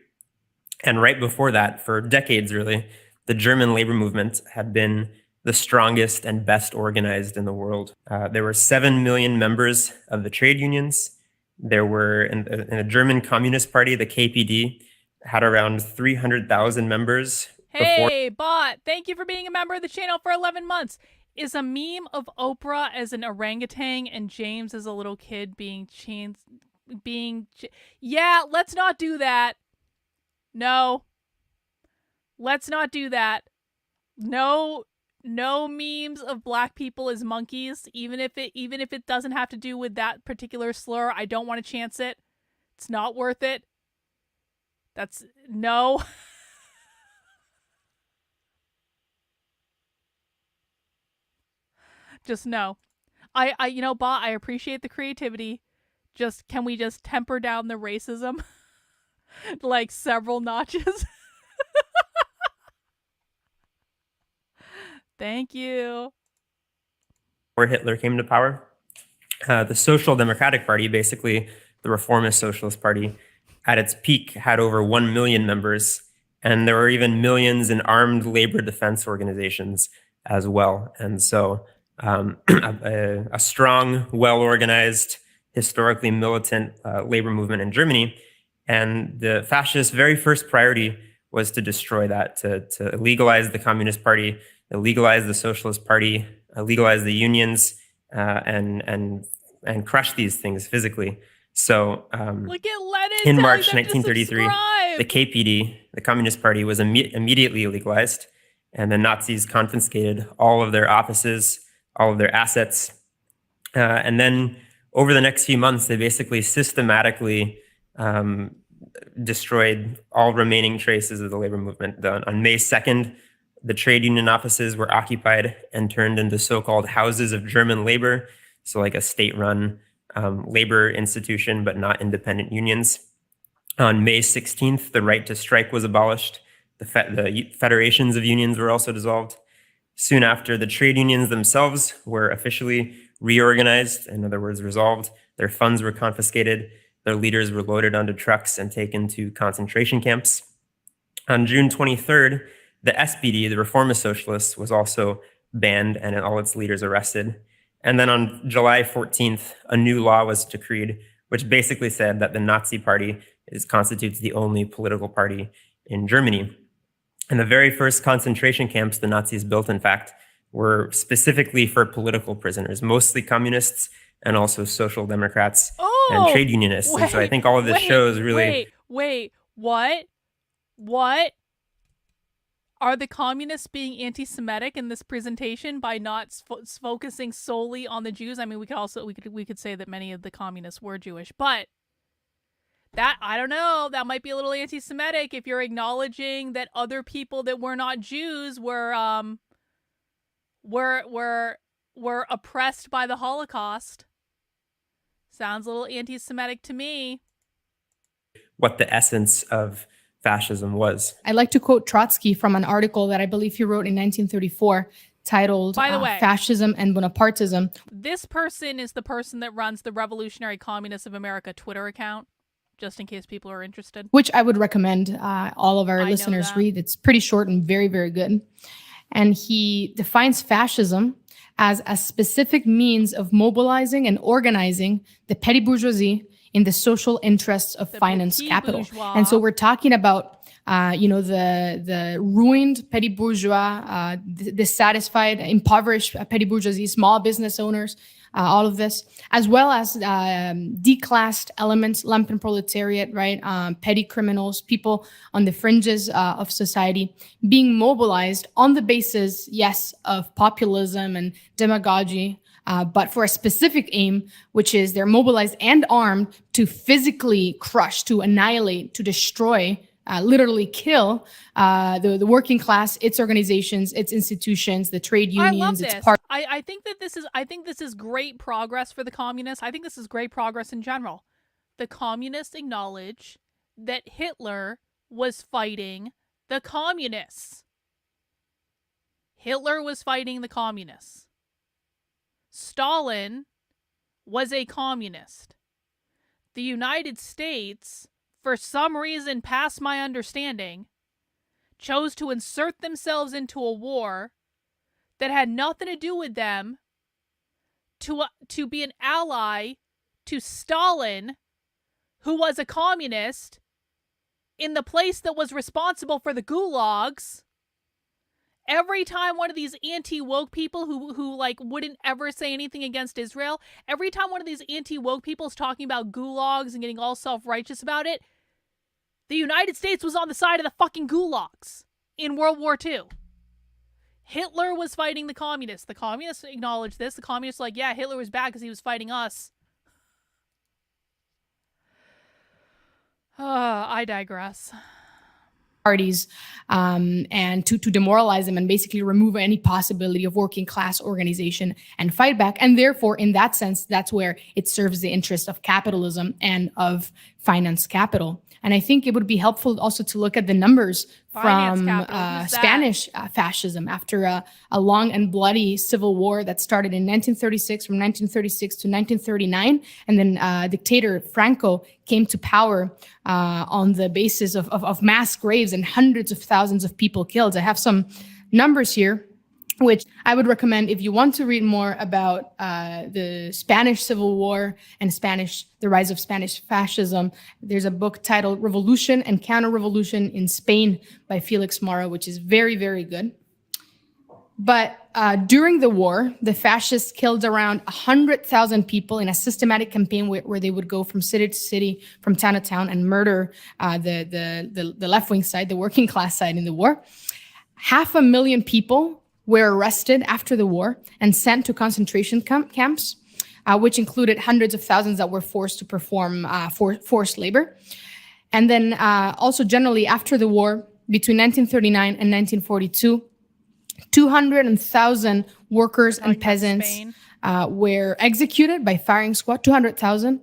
And right before that, for decades really, the German labor movement had been the strongest and best organized in the world. There were 7 million members of the trade unions. There were, in the German Communist Party, the KPD, had around 300,000 members. Hey, Bot, thank you for being a member of the channel for 11 months. Is a meme of Oprah as an orangutan and James as a little kid yeah, let's not do that. No. Let's not do that. No memes of black people as monkeys, even if it doesn't have to do with that particular slur. I don't want to chance it. It's not worth it. That's no. Just no. I you know, Bot, I appreciate the creativity. Just can we just temper down the racism like several notches? Thank you. Before Hitler came to power, the Social Democratic Party, basically the reformist Socialist Party, at its peak had over 1 million members, and there were even millions in armed labor defense organizations as well. And so a strong, well-organized, historically militant labor movement in Germany. And the fascists' very first priority was to destroy that, to legalize the Communist Party, legalize the Socialist Party, legalize the unions, and crush these things physically. So look at Lenin in March 1933, the KPD, the Communist Party, was immediately legalized, and the Nazis confiscated all of their offices, all of their assets. And then over the next few months, they basically systematically destroyed all remaining traces of the labor movement. On May 2nd, the trade union offices were occupied and turned into so-called houses of German labor, so like a state-run labor institution, but not independent unions. On May 16th, the right to strike was abolished. The federations of unions were also dissolved. Soon after, the trade unions themselves were officially reorganized, in other words, resolved. Their funds were confiscated. Their leaders were loaded onto trucks and taken to concentration camps. On June 23rd, the SPD, the Reformist Socialists, was also banned and all its leaders arrested. And then on July 14th, a new law was decreed, which basically said that the Nazi Party constitutes the only political party in Germany. And the very first concentration camps the Nazis built, in fact, were specifically for political prisoners, mostly communists and also social democrats and trade unionists. And so I think all of this shows really... What? Are the communists being anti-Semitic in this presentation by not focusing solely on the Jews? I mean, we could say that many of the communists were Jewish, but That, I don't know, that might be a little anti-Semitic if you're acknowledging that other people that were not Jews were oppressed by the Holocaust. Sounds a little anti-Semitic to me. What the essence of fascism was. I like to quote Trotsky from an article that I believe he wrote in 1934 titled By the way, Fascism and Bonapartism. This person is the person that runs the Revolutionary Communists of America Twitter account, just in case people are interested. Which I would recommend all of our listeners read. It's pretty short and very, very good. And he defines fascism as a specific means of mobilizing and organizing the petty bourgeoisie in the social interests of finance capital. Bourgeois. And so we're talking about the ruined petty bourgeois, dissatisfied, impoverished petty bourgeoisie, small business owners, all of this, as well as declassed elements, lumpen proletariat, right? Petty criminals, people on the fringes of society being mobilized on the basis, yes, of populism and demagogy, but for a specific aim, which is they're mobilized and armed to physically crush, to annihilate, to destroy, literally kill the working class, its organizations, its institutions, the trade unions. I love this. Its I think this is great progress for the communists. I think this is great progress in general. The communists acknowledge that Hitler was fighting the communists. Hitler was fighting the communists. Stalin was a communist. The United States, for some reason past my understanding, chose to insert themselves into a war that had nothing to do with them to be an ally to Stalin, who was a communist, in the place that was responsible for the gulags. Every time one of these anti-woke people who like wouldn't ever say anything against Israel, every time one of these anti-woke people is talking about gulags and getting all self-righteous about it, the United States was on the side of the fucking gulags in World War II. Hitler was fighting the communists. The communists acknowledged this. The communists were like, yeah, Hitler was bad because he was fighting us. I digress. Parties and to demoralize them and basically remove any possibility of working class organization and fight back. And therefore, in that sense, that's where it serves the interest of capitalism and of finance capital. And I think it would be helpful also to look at the numbers from Spanish fascism after a long and bloody civil war that started in 1936, from 1936 to 1939. And then dictator Franco came to power on the basis of mass graves and hundreds of thousands of people killed. I have some numbers here, which I would recommend if you want to read more about the Spanish Civil War and the rise of Spanish fascism. There's a book titled Revolution and Counter-Revolution in Spain by Felix Mara, which is very, very good. But during the war, the fascists killed around 100,000 people in a systematic campaign where they would go from city to city, from town to town, and murder the left-wing side, the working class side in the war. 500,000 people were arrested after the war and sent to concentration camps, which included hundreds of thousands that were forced to perform forced labor. And then also generally after the war, between 1939 and 1942, 200,000 workers and peasants were executed by firing squad, 200,000.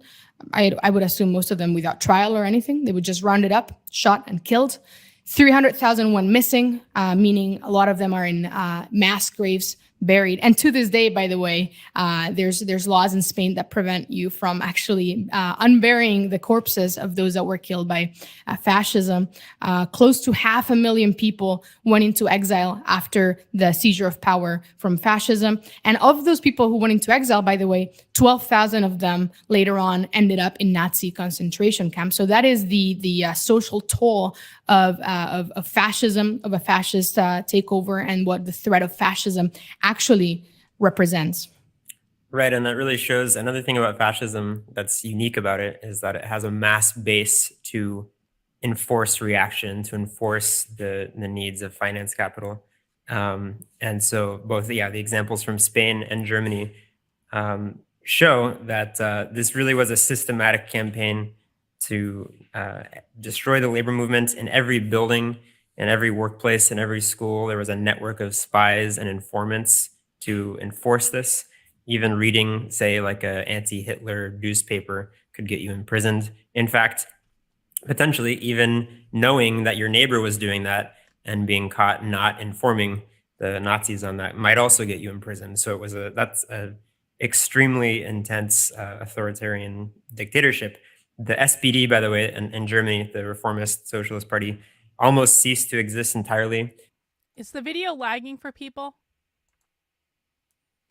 I would assume most of them without trial or anything. They would just round it up, shot and killed. 300,000 went missing, meaning a lot of them are in mass graves buried. And to this day, by the way, there's laws in Spain that prevent you from actually unburying the corpses of those that were killed by fascism. Close to 500,000 people went into exile after the seizure of power from fascism. And of those people who went into exile, by the way, 12,000 of them later on ended up in Nazi concentration camps. So that is the social toll of fascism, of a fascist takeover, and what the threat of fascism actually represents. Right, and that really shows another thing about fascism that's unique about it is that it has a mass base to enforce reaction, to enforce the needs of finance capital. And so both, the examples from Spain and Germany show that this really was a systematic campaign to destroy the labor movement. In every building, in every workplace, in every school, there was a network of spies and informants to enforce this. Even reading, say, like an anti-Hitler newspaper could get you imprisoned. In fact, potentially even knowing that your neighbor was doing that and being caught not informing the Nazis on that might also get you imprisoned. So that's a extremely intense authoritarian dictatorship. The SPD, by the way, in Germany, the Reformist Socialist Party, almost ceased to exist entirely. Is the video lagging for people?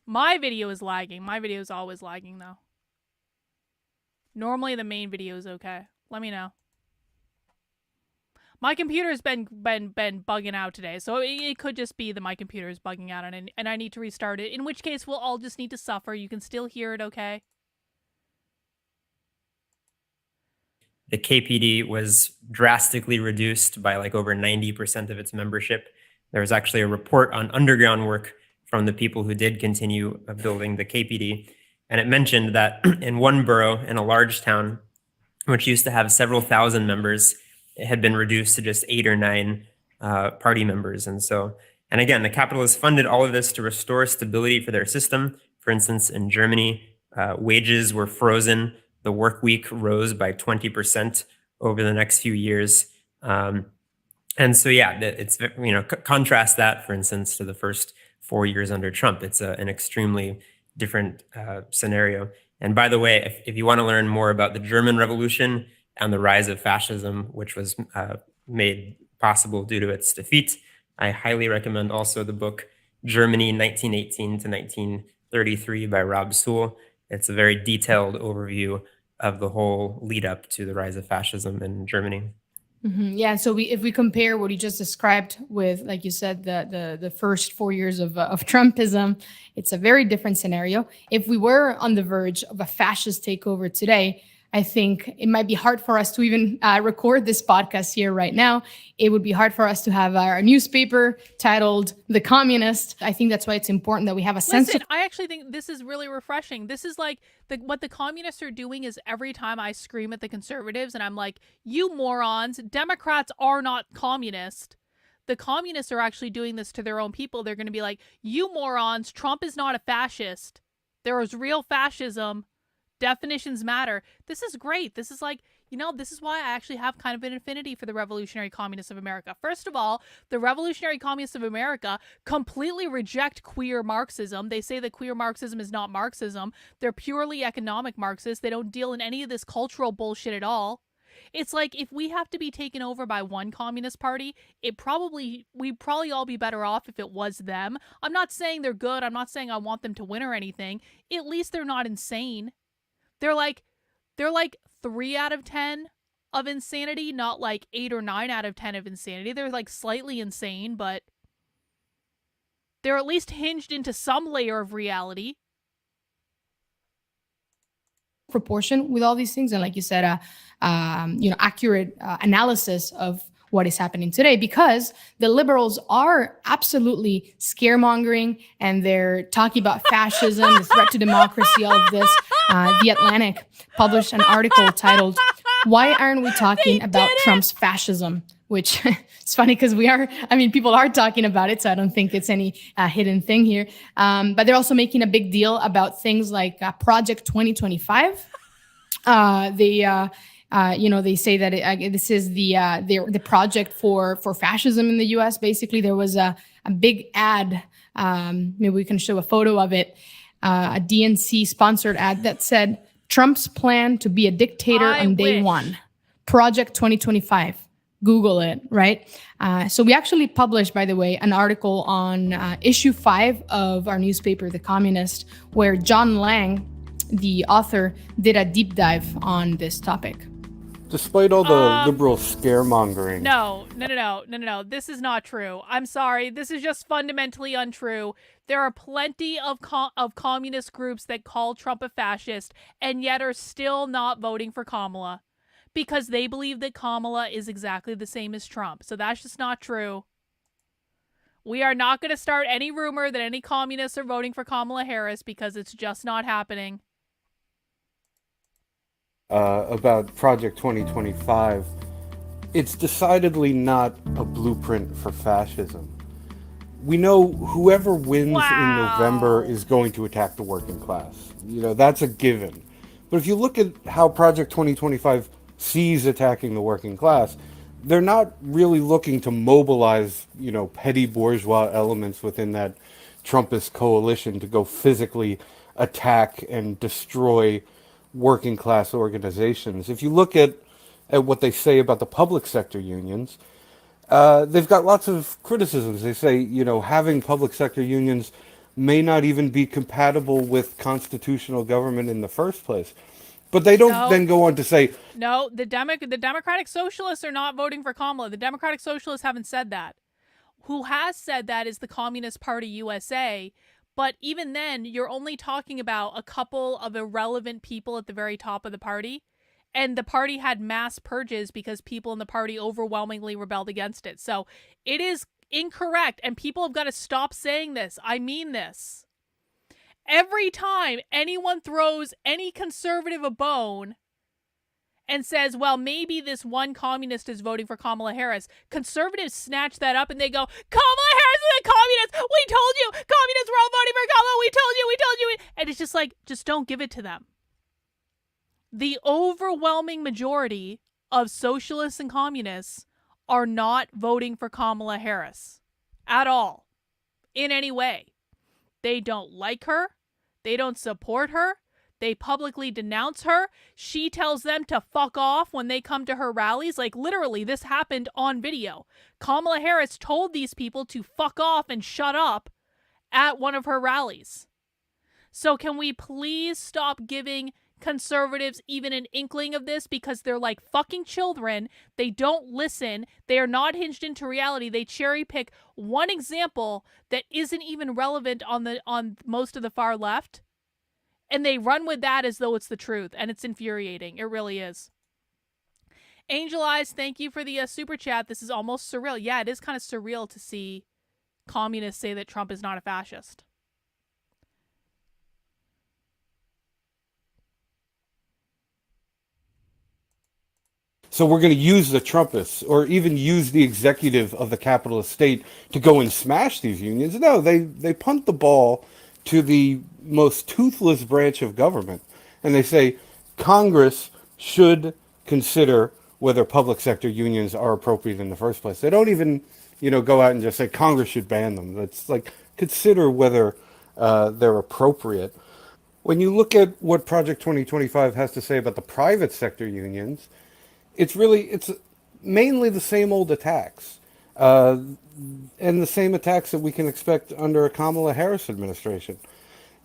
My video is lagging. My video is always lagging, though. Normally, the main video is okay. Let me know. My computer's been bugging out today, so it could just be that my computer is bugging out and I need to restart it, in which case we'll all just need to suffer. You can still hear it, okay? The KPD was drastically reduced by like over 90% of its membership. There was actually a report on underground work from the people who did continue building the KPD. And it mentioned that in one borough in a large town, which used to have several thousand members, it had been reduced to just 8 or 9 party members. And again, the capitalists funded all of this to restore stability for their system. For instance, in Germany, wages were frozen. The work week rose by 20% over the next few years. It's, contrast that, for instance, to the first 4 years under Trump. It's an extremely different scenario. And by the way, if you want to learn more about the German Revolution and the rise of fascism, which was made possible due to its defeat, I highly recommend also the book Germany 1918 to 1933 by Rob Sewell. It's a very detailed overview of the whole lead up to the rise of fascism in Germany. Mm-hmm. Yeah. So if we compare what you just described with, like you said, the first 4 years of Trumpism, it's a very different scenario. If we were on the verge of a fascist takeover today, I think it might be hard for us to even record this podcast here right now. It would be hard for us to have our newspaper titled The Communist. I think that's why it's important that we have a sense of... I actually think this is really refreshing. This is like what the communists are doing is every time I scream at the conservatives and I'm like, you morons, Democrats are not communist. The communists are actually doing this to their own people. They're going to be like, you morons, Trump is not a fascist. There is real fascism. Definitions matter. This is great. This is like, this is why I actually have kind of an affinity for the Revolutionary Communists of America. First of all, the Revolutionary Communists of America completely reject queer Marxism. They say that queer Marxism is not Marxism. They're purely economic Marxists. They don't deal in any of this cultural bullshit at all. It's like if we have to be taken over by one communist party, we'd probably all be better off if it was them. I'm not saying they're good. I'm not saying I want them to win or anything. At least they're not insane. They're like 3 out of 10 of insanity, not like 8 or 9 out of 10 of insanity. They're like slightly insane, but they're at least hinged into some layer of reality. Proportion with all these things, and like you said, accurate analysis of what is happening today, because the liberals are absolutely scaremongering and they're talking about fascism, the threat to democracy, all of this. The Atlantic published an article titled, "Why Aren't We Talking About Trump's Fascism?" Which it's funny because people are talking about it, so I don't think it's any hidden thing here. But they're also making a big deal about things like Project 2025. They say that this is the project for fascism in the U.S. Basically, there was a big ad. Maybe we can show a photo of it. A DNC sponsored ad that said, "Trump's plan to be a dictator on day one. Project 2025. Google it, right? So we actually published, by the way, an article on issue 5 of our newspaper, The Communist, where John Lang, the author, did a deep dive on this topic. Despite all the liberal scaremongering. No. This is not true. I'm sorry. This is just fundamentally untrue. There are plenty of communist groups that call Trump a fascist and yet are still not voting for Kamala because they believe that Kamala is exactly the same as Trump. So that's just not true. We are not going to start any rumor that any communists are voting for Kamala Harris because it's just not happening. about Project 2025, it's decidedly not a blueprint for fascism. We know whoever wins in November is going to attack the working class. That's a given. But if you look at how Project 2025 sees attacking the working class, they're not really looking to mobilize, petty bourgeois elements within that Trumpist coalition to go physically attack and destroy working class organizations. If you look at what they say about the public sector unions, they've got lots of criticisms. They say, having public sector unions may not even be compatible with constitutional government in the first place. But they don't then go on to say, no, the Democratic Socialists are not voting for Kamala. The Democratic Socialists haven't said that. Who has said that is the Communist Party USA. But even then, you're only talking about a couple of irrelevant people at the very top of the party. And the party had mass purges because people in the party overwhelmingly rebelled against it. So it is incorrect. And people have got to stop saying this. I mean this. Every time anyone throws any conservative a bone and says, well, maybe this one communist is voting for Kamala Harris, conservatives snatch that up and they go, Kamala Harris is a communist! We told you! Communists were all voting for Kamala! We told you! And it's just like, just don't give it to them. The overwhelming majority of socialists and communists are not voting for Kamala Harris at all, in any way. They don't like her. They don't support her. They publicly denounce her. She tells them to fuck off when they come to her rallies. Like, literally, this happened on video. Kamala Harris told these people to fuck off and shut up at one of her rallies. So can we please stop giving conservatives even an inkling of this, because they're like fucking children. They don't listen. They are not hinged into reality. They cherry pick one example that isn't even relevant on most of the far left, and they run with that as though it's the truth, and it's infuriating. It really is. Angel Eyes, thank you for the super chat. This is almost surreal. Yeah, it is kind of surreal to see communists say that Trump is not a fascist. So we're going to use the Trumpists, or even use the executive of the capitalist state to go and smash these unions. No, they punt the ball to the most toothless branch of government. And they say Congress should consider whether public sector unions are appropriate in the first place. They don't even, go out and just say Congress should ban them. It's like, consider whether they're appropriate. When you look at what Project 2025 has to say about the private sector unions, it's mainly the same old attacks, and the same attacks that we can expect under a Kamala Harris administration.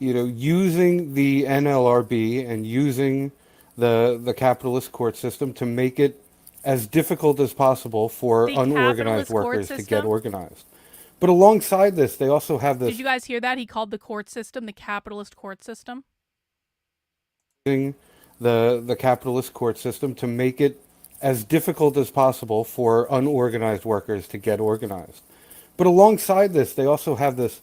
Using the NLRB and using the capitalist court system to make it as difficult as possible for unorganized workers to get organized. But alongside this, they also have this. Did you guys hear that? He called the court system the capitalist court system. The capitalist court system to make it as difficult as possible for unorganized workers to get organized. But alongside this, they also have this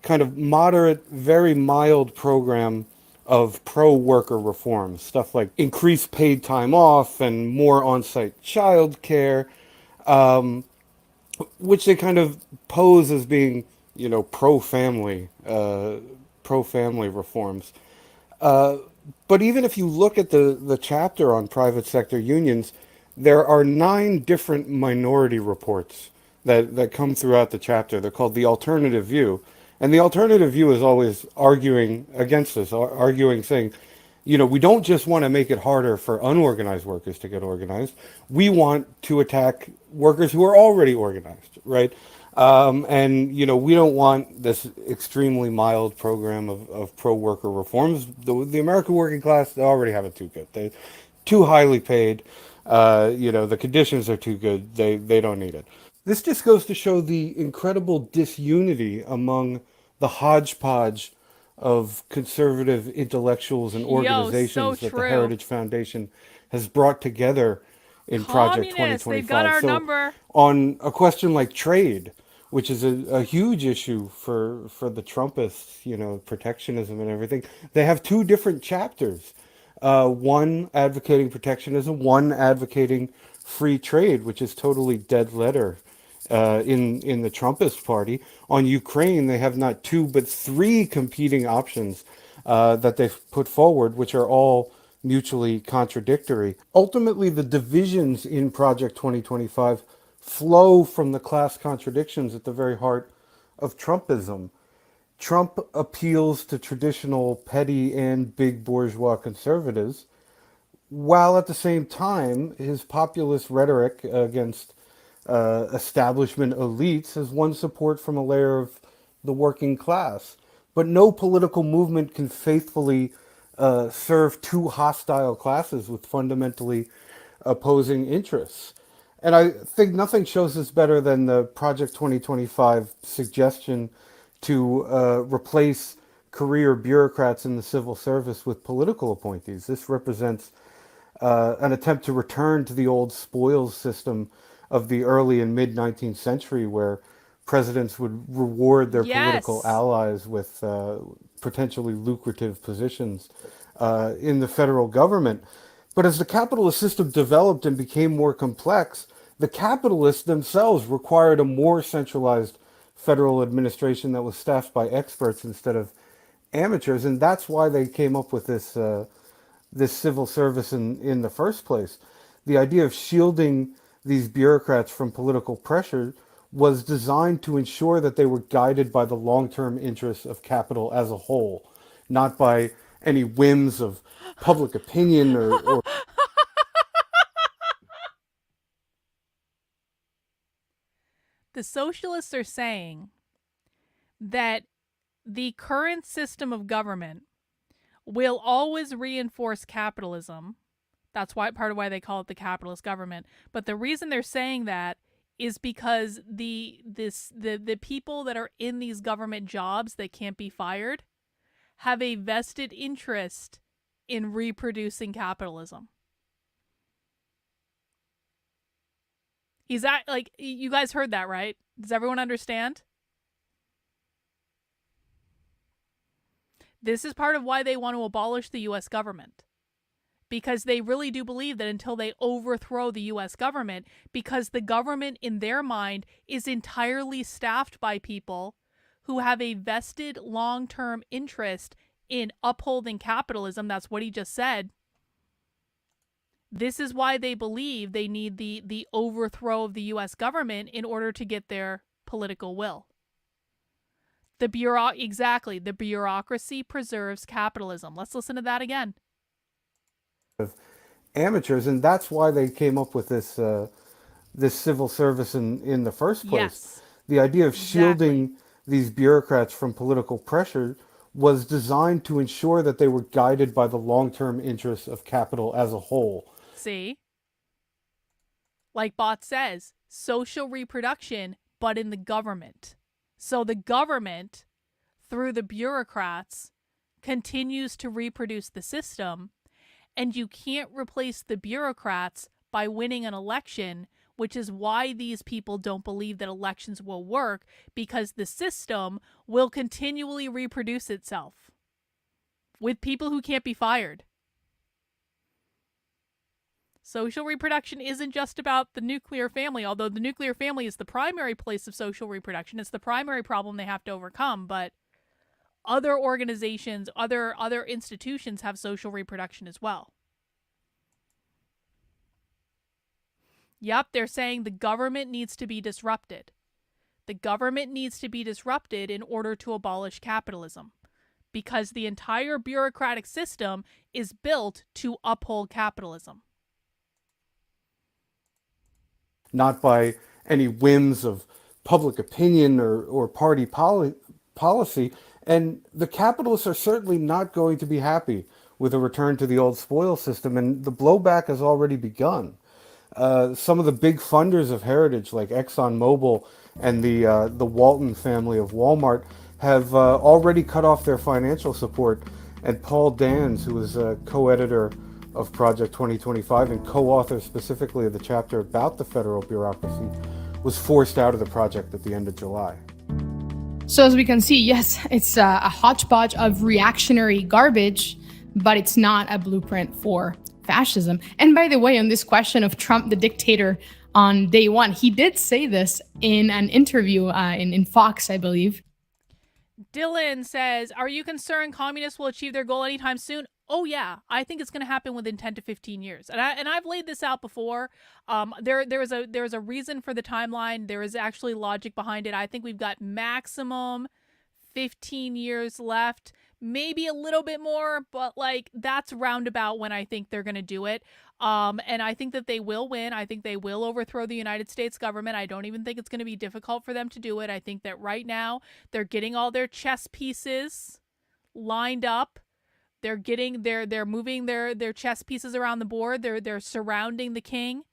kind of moderate, very mild program of pro-worker reforms, stuff like increased paid time off and more on-site child care, which they kind of pose as being, pro-family reforms. But even if you look at the chapter on private sector unions, there are 9 different minority reports that come throughout the chapter. They're called the alternative view. And the alternative view is always arguing against this, saying, we don't just want to make it harder for unorganized workers to get organized. We want to attack workers who are already organized, right? And, we don't want this extremely mild program of pro-worker reforms. The American working class, they already have it too good. They're too highly paid. The conditions are too good. They don't need it. This just goes to show the incredible disunity among the hodgepodge of conservative intellectuals and organizations that the Heritage Foundation has brought together in Project 2025. They've got our number. On a question like trade, which is a huge issue for the Trumpists, protectionism and everything, they have 2 different chapters. one advocating protectionism, one advocating free trade, which is totally dead letter in the Trumpist party. On Ukraine, they have not two but three competing options that they've put forward, which are all mutually contradictory. Ultimately, the divisions in Project 2025 flow from the class contradictions at the very heart of Trumpism. Trump appeals to traditional petty and big bourgeois conservatives, while at the same time his populist rhetoric against establishment elites has won support from a layer of the working class. But no political movement can faithfully serve two hostile classes with fundamentally opposing interests. And I think nothing shows this better than the Project 2025 suggestion to replace career bureaucrats in the civil service with political appointees. This represents an attempt to return to the old spoils system of the early and mid 19th century, where presidents would reward their political allies with potentially lucrative positions in the federal government. But as the capitalist system developed and became more complex, the capitalists themselves required a more centralized federal administration that was staffed by experts instead of amateurs, and that's why they came up with this civil service in the first place. The idea of shielding these bureaucrats from political pressure was designed to ensure that they were guided by the long-term interests of capital as a whole, not by any whims of public opinion or The socialists are saying that the current system of government will always reinforce capitalism. That's why part of why they call it the capitalist government. But the reason they're saying that is because the people that are in these government jobs that can't be fired have a vested interest in reproducing capitalism. You guys heard that, right? Does everyone understand? This is part of why they want to abolish the U.S. government. Because they really do believe that until they overthrow the U.S. government, because the government in their mind is entirely staffed by people who have a vested long-term interest in upholding capitalism, that's what he just said. This is why they believe they need the overthrow of the U.S. government in order to get their political will. The bureaucracy preserves capitalism. Let's listen to that again. Amateurs, and that's why they came up with this civil service in the first place. Yes, the idea of shielding these bureaucrats from political pressure was designed to ensure that they were guided by the long-term interests of capital as a whole. See? Like Bot says, social reproduction, but in the government. So the government, through the bureaucrats, continues to reproduce the system, and you can't replace the bureaucrats by winning an election, which is why these people don't believe that elections will work, because the system will continually reproduce itself with people who can't be fired. Social reproduction isn't just about the nuclear family, although the nuclear family is the primary place of social reproduction. It's the primary problem they have to overcome, but other organizations, other institutions have social reproduction as well. Yep, they're saying the government needs to be disrupted. The government needs to be disrupted in order to abolish capitalism, because the entire bureaucratic system is built to uphold capitalism. Not by any whims of public opinion or party policy. And the capitalists are certainly not going to be happy with a return to the old spoil system, and the blowback has already begun. Some of the big funders of heritage, like ExxonMobil and the Walton family of Walmart, have already cut off their financial support. And Paul Dans, who is a co-editor of Project 2025 and co-author specifically of the chapter about the federal bureaucracy, was forced out of the project at the end of July. So as we can see, yes, it's a hodgepodge of reactionary garbage but it's not a blueprint for fascism. And by the way, on this question of Trump, the dictator, on day one, he did say this in an interview in Fox, I believe. Dylan says, are you concerned communists will achieve their goal anytime soon? Oh yeah, I think it's going to happen within 10 to 15 years. And I've laid this out before. There's a reason for the timeline. There is actually logic behind it. I think we've got maximum 15 years left, maybe a little bit more, but like that's roundabout when I think they're going to do it. And I think that they will win. I think they will overthrow the United States government. I don't even think it's going to be difficult for them to do it. I think that right now they're getting all their chess pieces lined up. They're moving their chess pieces around the board. They're surrounding the king,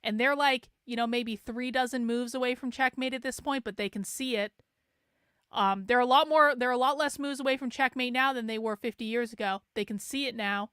and they're like, maybe 36 moves away from checkmate at this point, but they can see it. They're a lot less moves away from checkmate now than they were 50 years ago. They can see it now,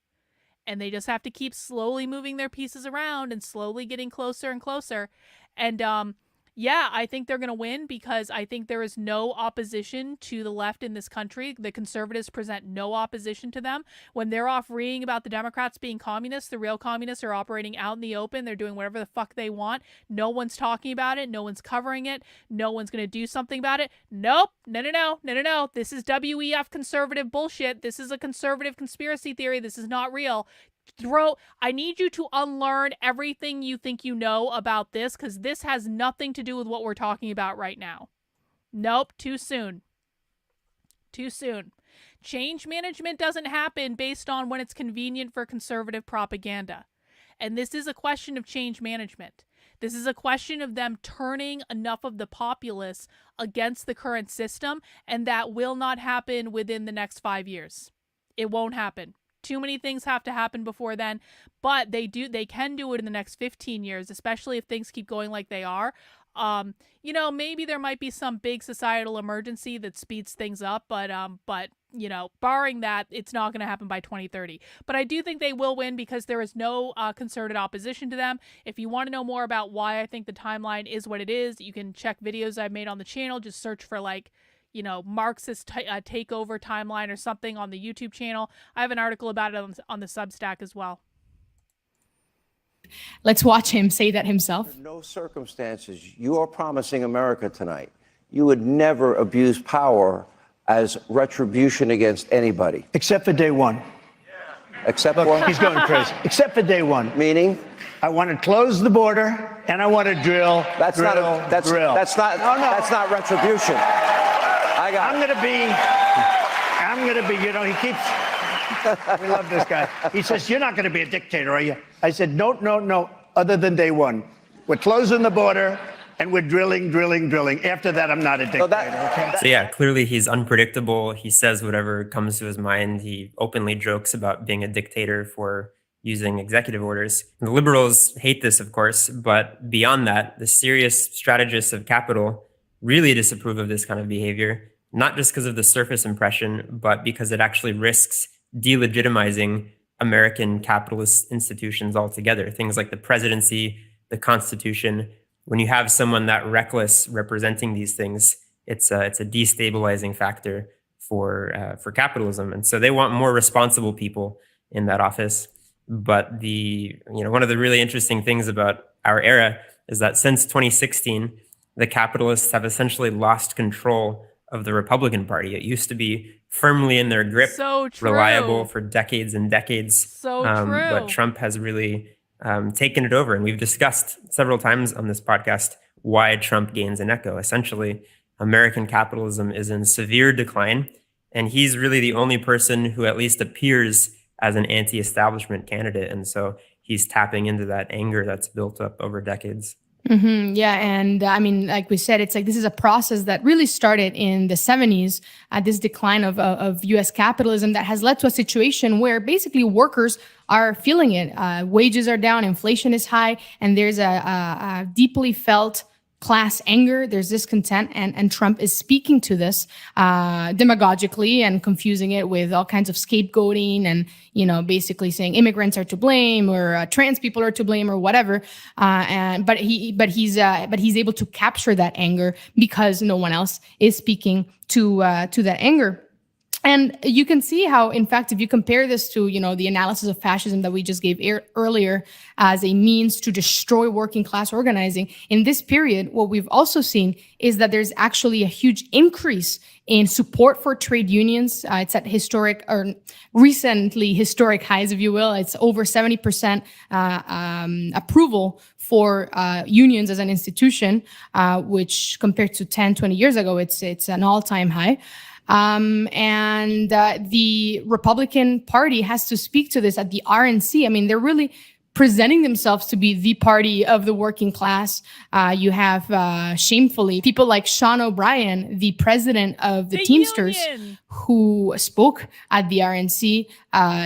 and they just have to keep slowly moving their pieces around and slowly getting closer and closer. And yeah, I think they're going to win because I think there is no opposition to the left in this country. The conservatives present no opposition to them. When they're off reading about the Democrats being communists, the real communists are operating out in the open. They're doing whatever the fuck they want. No one's talking about it. No one's covering it. No one's going to do something about it. Nope. No. This is WEF conservative bullshit. This is a conservative conspiracy theory. This is not real. I need you to unlearn everything you think you know about this, because this has nothing to do with what we're talking about right now. Nope, too soon. Change management doesn't happen based on when it's convenient for conservative propaganda. And this is a question of change management. This is a question of them turning enough of the populace against the current system, and that will not happen within the next 5 years. It won't happen. Too many things have to happen before then, but they can do it in the next 15 years, especially if things keep going like they are. Maybe there might be some big societal emergency that speeds things up, but barring that, it's not going to happen by 2030. But I do think they will win because there is no concerted opposition to them. If you want to know more about why I think the timeline is what it is, you can check videos I've made on the channel. Just search for Marxist takeover timeline or something on the YouTube channel. I have an article about it on the Substack as well. Let's watch him say that himself. Under no circumstances you are promising America tonight you would never abuse power as retribution against anybody. Except for day one. Except Look, for? he's going crazy. Except for day one. Meaning? I want to close the border and I want to drill. That's not retribution. I'm going to be, he keeps, we love this guy. He says, you're not going to be a dictator, are you? I said, no, other than day one. We're closing the border and we're drilling. After that, I'm not a dictator, So yeah, clearly he's unpredictable. He says whatever comes to his mind. He openly jokes about being a dictator for using executive orders. The liberals hate this, of course, but beyond that, the serious strategists of capital really disapprove of this kind of behavior, not just because of the surface impression, but because it actually risks delegitimizing American capitalist institutions altogether. Things like the presidency, the Constitution. When you have someone that reckless representing these things, it's a destabilizing factor for capitalism. And so they want more responsible people in that office. But one of the really interesting things about our era is that since 2016, the capitalists have essentially lost control of the Republican Party. It used to be firmly in their grip, reliable for decades and decades. But Trump has really taken it over. And we've discussed several times on this podcast why Trump gains an echo. Essentially, American capitalism is in severe decline. And he's really the only person who at least appears as an anti-establishment candidate. And so he's tapping into that anger that's built up over decades. Mm-hmm. Yeah. And like we said, it's like this is a process that really started in the 70s, this decline of U.S. capitalism that has led to a situation where basically workers are feeling it. Wages are down, inflation is high, and there's a deeply felt class anger. There's discontent, and Trump is speaking to this demagogically and confusing it with all kinds of scapegoating and basically saying immigrants are to blame or trans people are to blame or whatever. But he's able to capture that anger because no one else is speaking to that anger. And you can see how, in fact, if you compare this to, the analysis of fascism that we just gave earlier as a means to destroy working class organizing, in this period, what we've also seen is that there's actually a huge increase in support for trade unions. It's at historic or recently historic highs, if you will. It's over 70% approval for unions as an institution, which compared to 10, 20 years ago, it's an all-time high. And the Republican Party has to speak to this at the RNC. I mean, they're really presenting themselves to be the party of the working class. You have, shamefully, people like Sean O'Brien, the president of the Teamsters, union, who spoke at the RNC.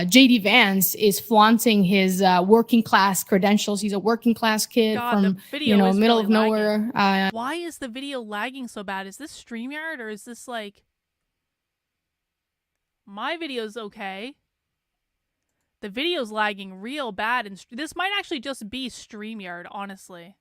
J.D. Vance is flaunting his working class credentials. He's a working class kid from, middle really of nowhere. Why is the video lagging so bad? Is this StreamYard or is this like... My video's okay. The video's lagging real bad, and this might actually just be StreamYard, honestly.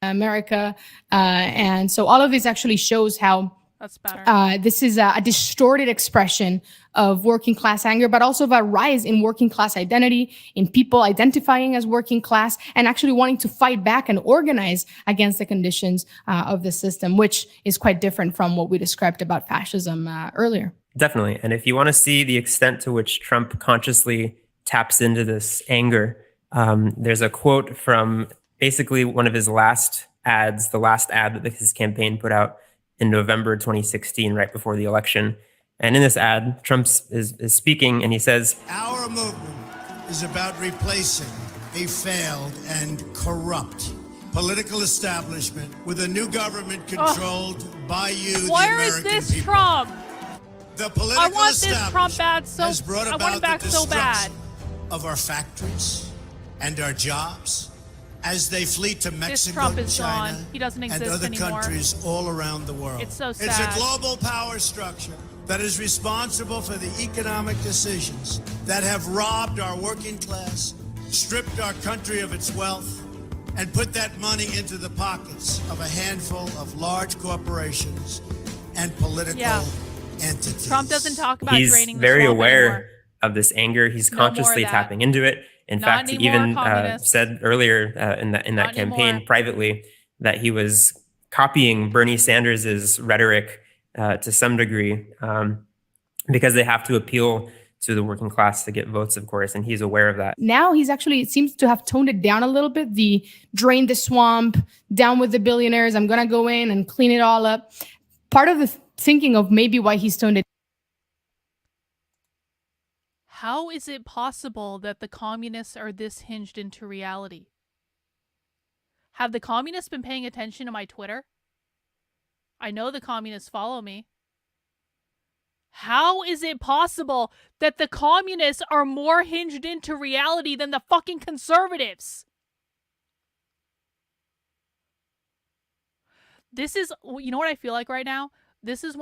America, and so all of this actually shows how that's better. This is a distorted expression of working class anger, but also of a rise in working class identity, in people identifying as working class and actually wanting to fight back and organize against the conditions of the system, which is quite different from what we described about fascism earlier. Definitely. And if you want to see the extent to which Trump consciously taps into this anger, there's a quote from basically one of his last ads, the last ad that his campaign put out in November 2016, right before the election. And in this ad, Trump is speaking, and he says, "Our movement is about replacing a failed and corrupt political establishment with a new government controlled by you, the American Where is this people. Trump? The political I want this Trump bad has brought I about want him back the so bad. of our factories and our jobs as they flee to Mexico, This Trump is China, gone. He doesn't and exist other anymore. countries all around the world. It's so sad. It's a global power structure that is responsible for the economic decisions that have robbed our working class, stripped our country of its wealth, and put that money into the pockets of a handful of large corporations and political entities." Trump doesn't talk about draining He's the very swamp aware anymore. of this anger. He's No more of consciously that. tapping into it. In Not fact, he anymore, even communists. said earlier in that Not campaign anymore. privately that he was copying Bernie Sanders's rhetoric to some degree because they have to appeal to the working class to get votes, of course, and he's aware of that. Now he's actually, it seems to have toned it down a little bit. The drain the swamp, down with the billionaires, I'm going to go in and clean it all up. Part of the thinking of maybe why he's toned it. How is it possible that the communists are this hinged into reality? Have the communists been paying attention to my Twitter? I know the communists follow me. How is it possible that the communists are more hinged into reality than the fucking conservatives? This is, you know what I feel like right now? This is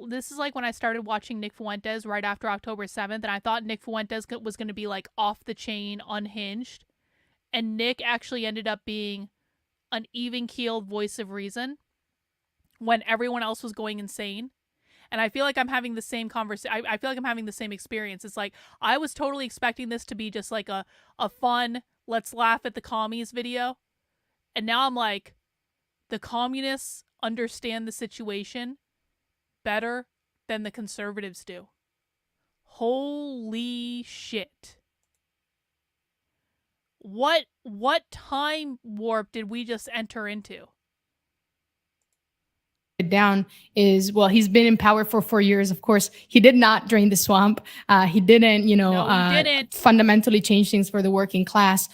this is like when I started watching Nick Fuentes right after October 7th, and I thought Nick Fuentes was going to be like off the chain, unhinged. And Nick actually ended up being an even-keeled voice of reason when everyone else was going insane. And I feel like I'm having the same conversation. I feel like I'm having the same experience. It's like, I was totally expecting this to be just like a fun, let's laugh at the commies video. And now I'm like, the communists understand the situation better than the conservatives do. Holy shit. What time warp did we just enter into? Down is, well, he's been in power for 4 years. Of course, he did not drain the swamp. He didn't, he didn't fundamentally change things for the working class.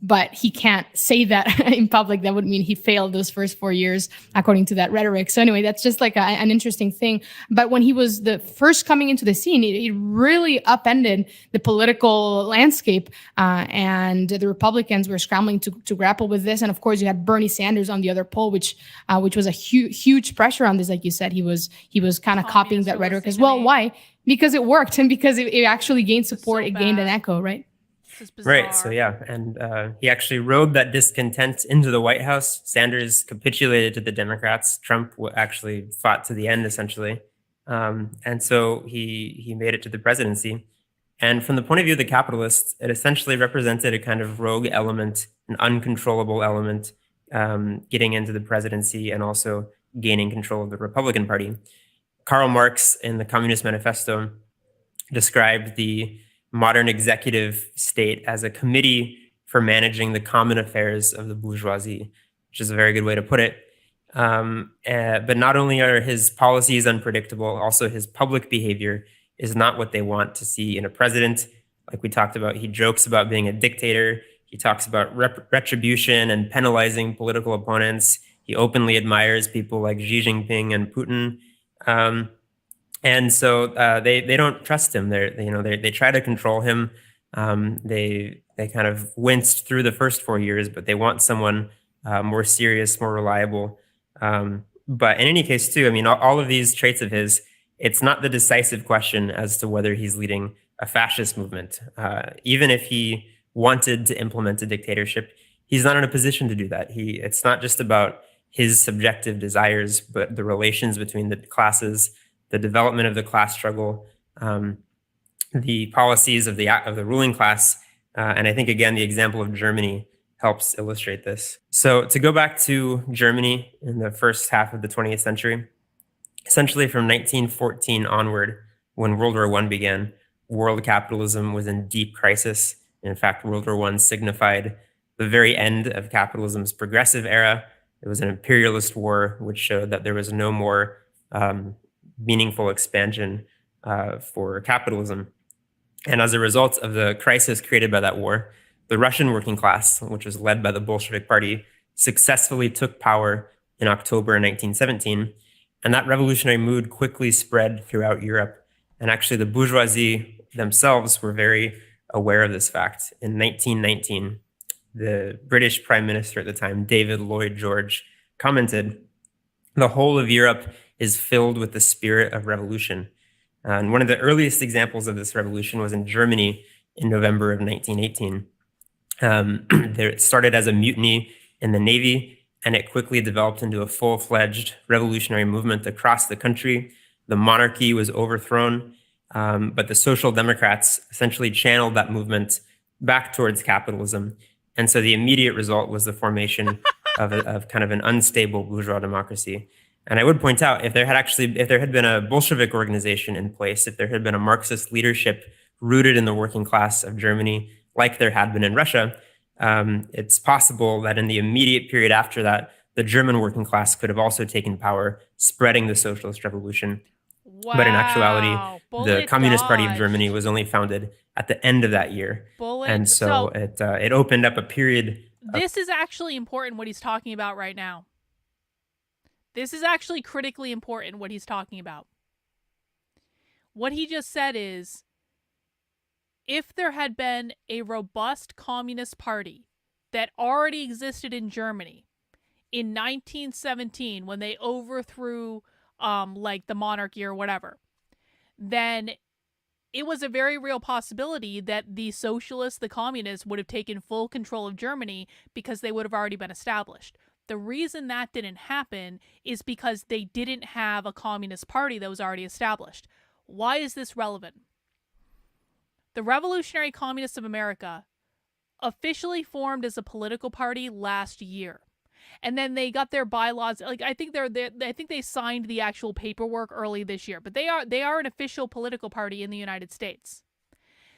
But he can't say that in public. That would mean he failed those first 4 years, according to that rhetoric. So anyway, that's just like an interesting thing. But when he was the first coming into the scene, it really upended the political landscape. And the Republicans were scrambling to grapple with this. And of course, you had Bernie Sanders on the other pole, which was a huge pressure on this. Like you said, he was kind of copying that rhetoric as well. Why? Because it worked, and because it actually gained support. It gained an echo, right? Right. So yeah, and he actually rode that discontent into the White House. Sanders capitulated to the Democrats. Trump actually fought to the end, essentially. And so he made it to the presidency. And from the point of view of the capitalists, it essentially represented a kind of rogue element, an uncontrollable element, getting into the presidency and also gaining control of the Republican Party. Karl Marx in the Communist Manifesto described the modern executive state as a committee for managing the common affairs of the bourgeoisie, which is a very good way to put it. But not only are his policies unpredictable, also his public behavior is not what they want to see in a president. Like we talked about, he jokes about being a dictator. He talks about retribution and penalizing political opponents. He openly admires people like Xi Jinping and Putin. And so they don't trust him. They try to control him. They kind of winced through the first 4 years, but they want someone more serious, more reliable. But in any case, too, I mean, all of these traits of his, it's not the decisive question as to whether he's leading a fascist movement. Even if he wanted to implement a dictatorship, he's not in a position to do that. It's not just about his subjective desires, but the relations between the classes, the development of the class struggle, the policies of the ruling class, and I think again the example of Germany helps illustrate this. So to go back to Germany in the first half of the 20th century, essentially from 1914 onward, when World War I began, world capitalism was in deep crisis. In fact, World War I signified the very end of capitalism's progressive era. It was an imperialist war, which showed that there was no more meaningful expansion for capitalism. And as a result of the crisis created by that war, the Russian working class, which was led by the Bolshevik Party, successfully took power in October 1917. And that revolutionary mood quickly spread throughout Europe. And actually, the bourgeoisie themselves were very aware of this fact. In 1919, the British Prime Minister at the time, David Lloyd George, commented, "The whole of Europe is filled with the spirit of revolution." And one of the earliest examples of this revolution was in Germany in November of 1918. It started as a mutiny in the Navy, and it quickly developed into a full-fledged revolutionary movement across the country. The monarchy was overthrown, but the Social Democrats essentially channeled that movement back towards capitalism. And so the immediate result was the formation of kind of an unstable bourgeois democracy. And I would point out, if there had been a Bolshevik organization in place, if there had been a Marxist leadership rooted in the working class of Germany, like there had been in Russia, it's possible that in the immediate period after that, the German working class could have also taken power, spreading the socialist revolution. Wow. But in actuality, the Communist Party of Germany was only founded at the end of that year. And so it opened up a period. This is actually important what he's talking about right now. This is actually critically important what he's talking about. What he just said is, if there had been a robust communist party that already existed in Germany in 1917 when they overthrew like the monarchy or whatever, then it was a very real possibility that the socialists, the communists, would have taken full control of Germany because they would have already been established. The reason that didn't happen is because they didn't have a communist party that was already established. Why is this relevant? The Revolutionary Communists of America officially formed as a political party last year. And then they got their bylaws. Like I think they signed the actual paperwork early this year. But they are an official political party in the United States.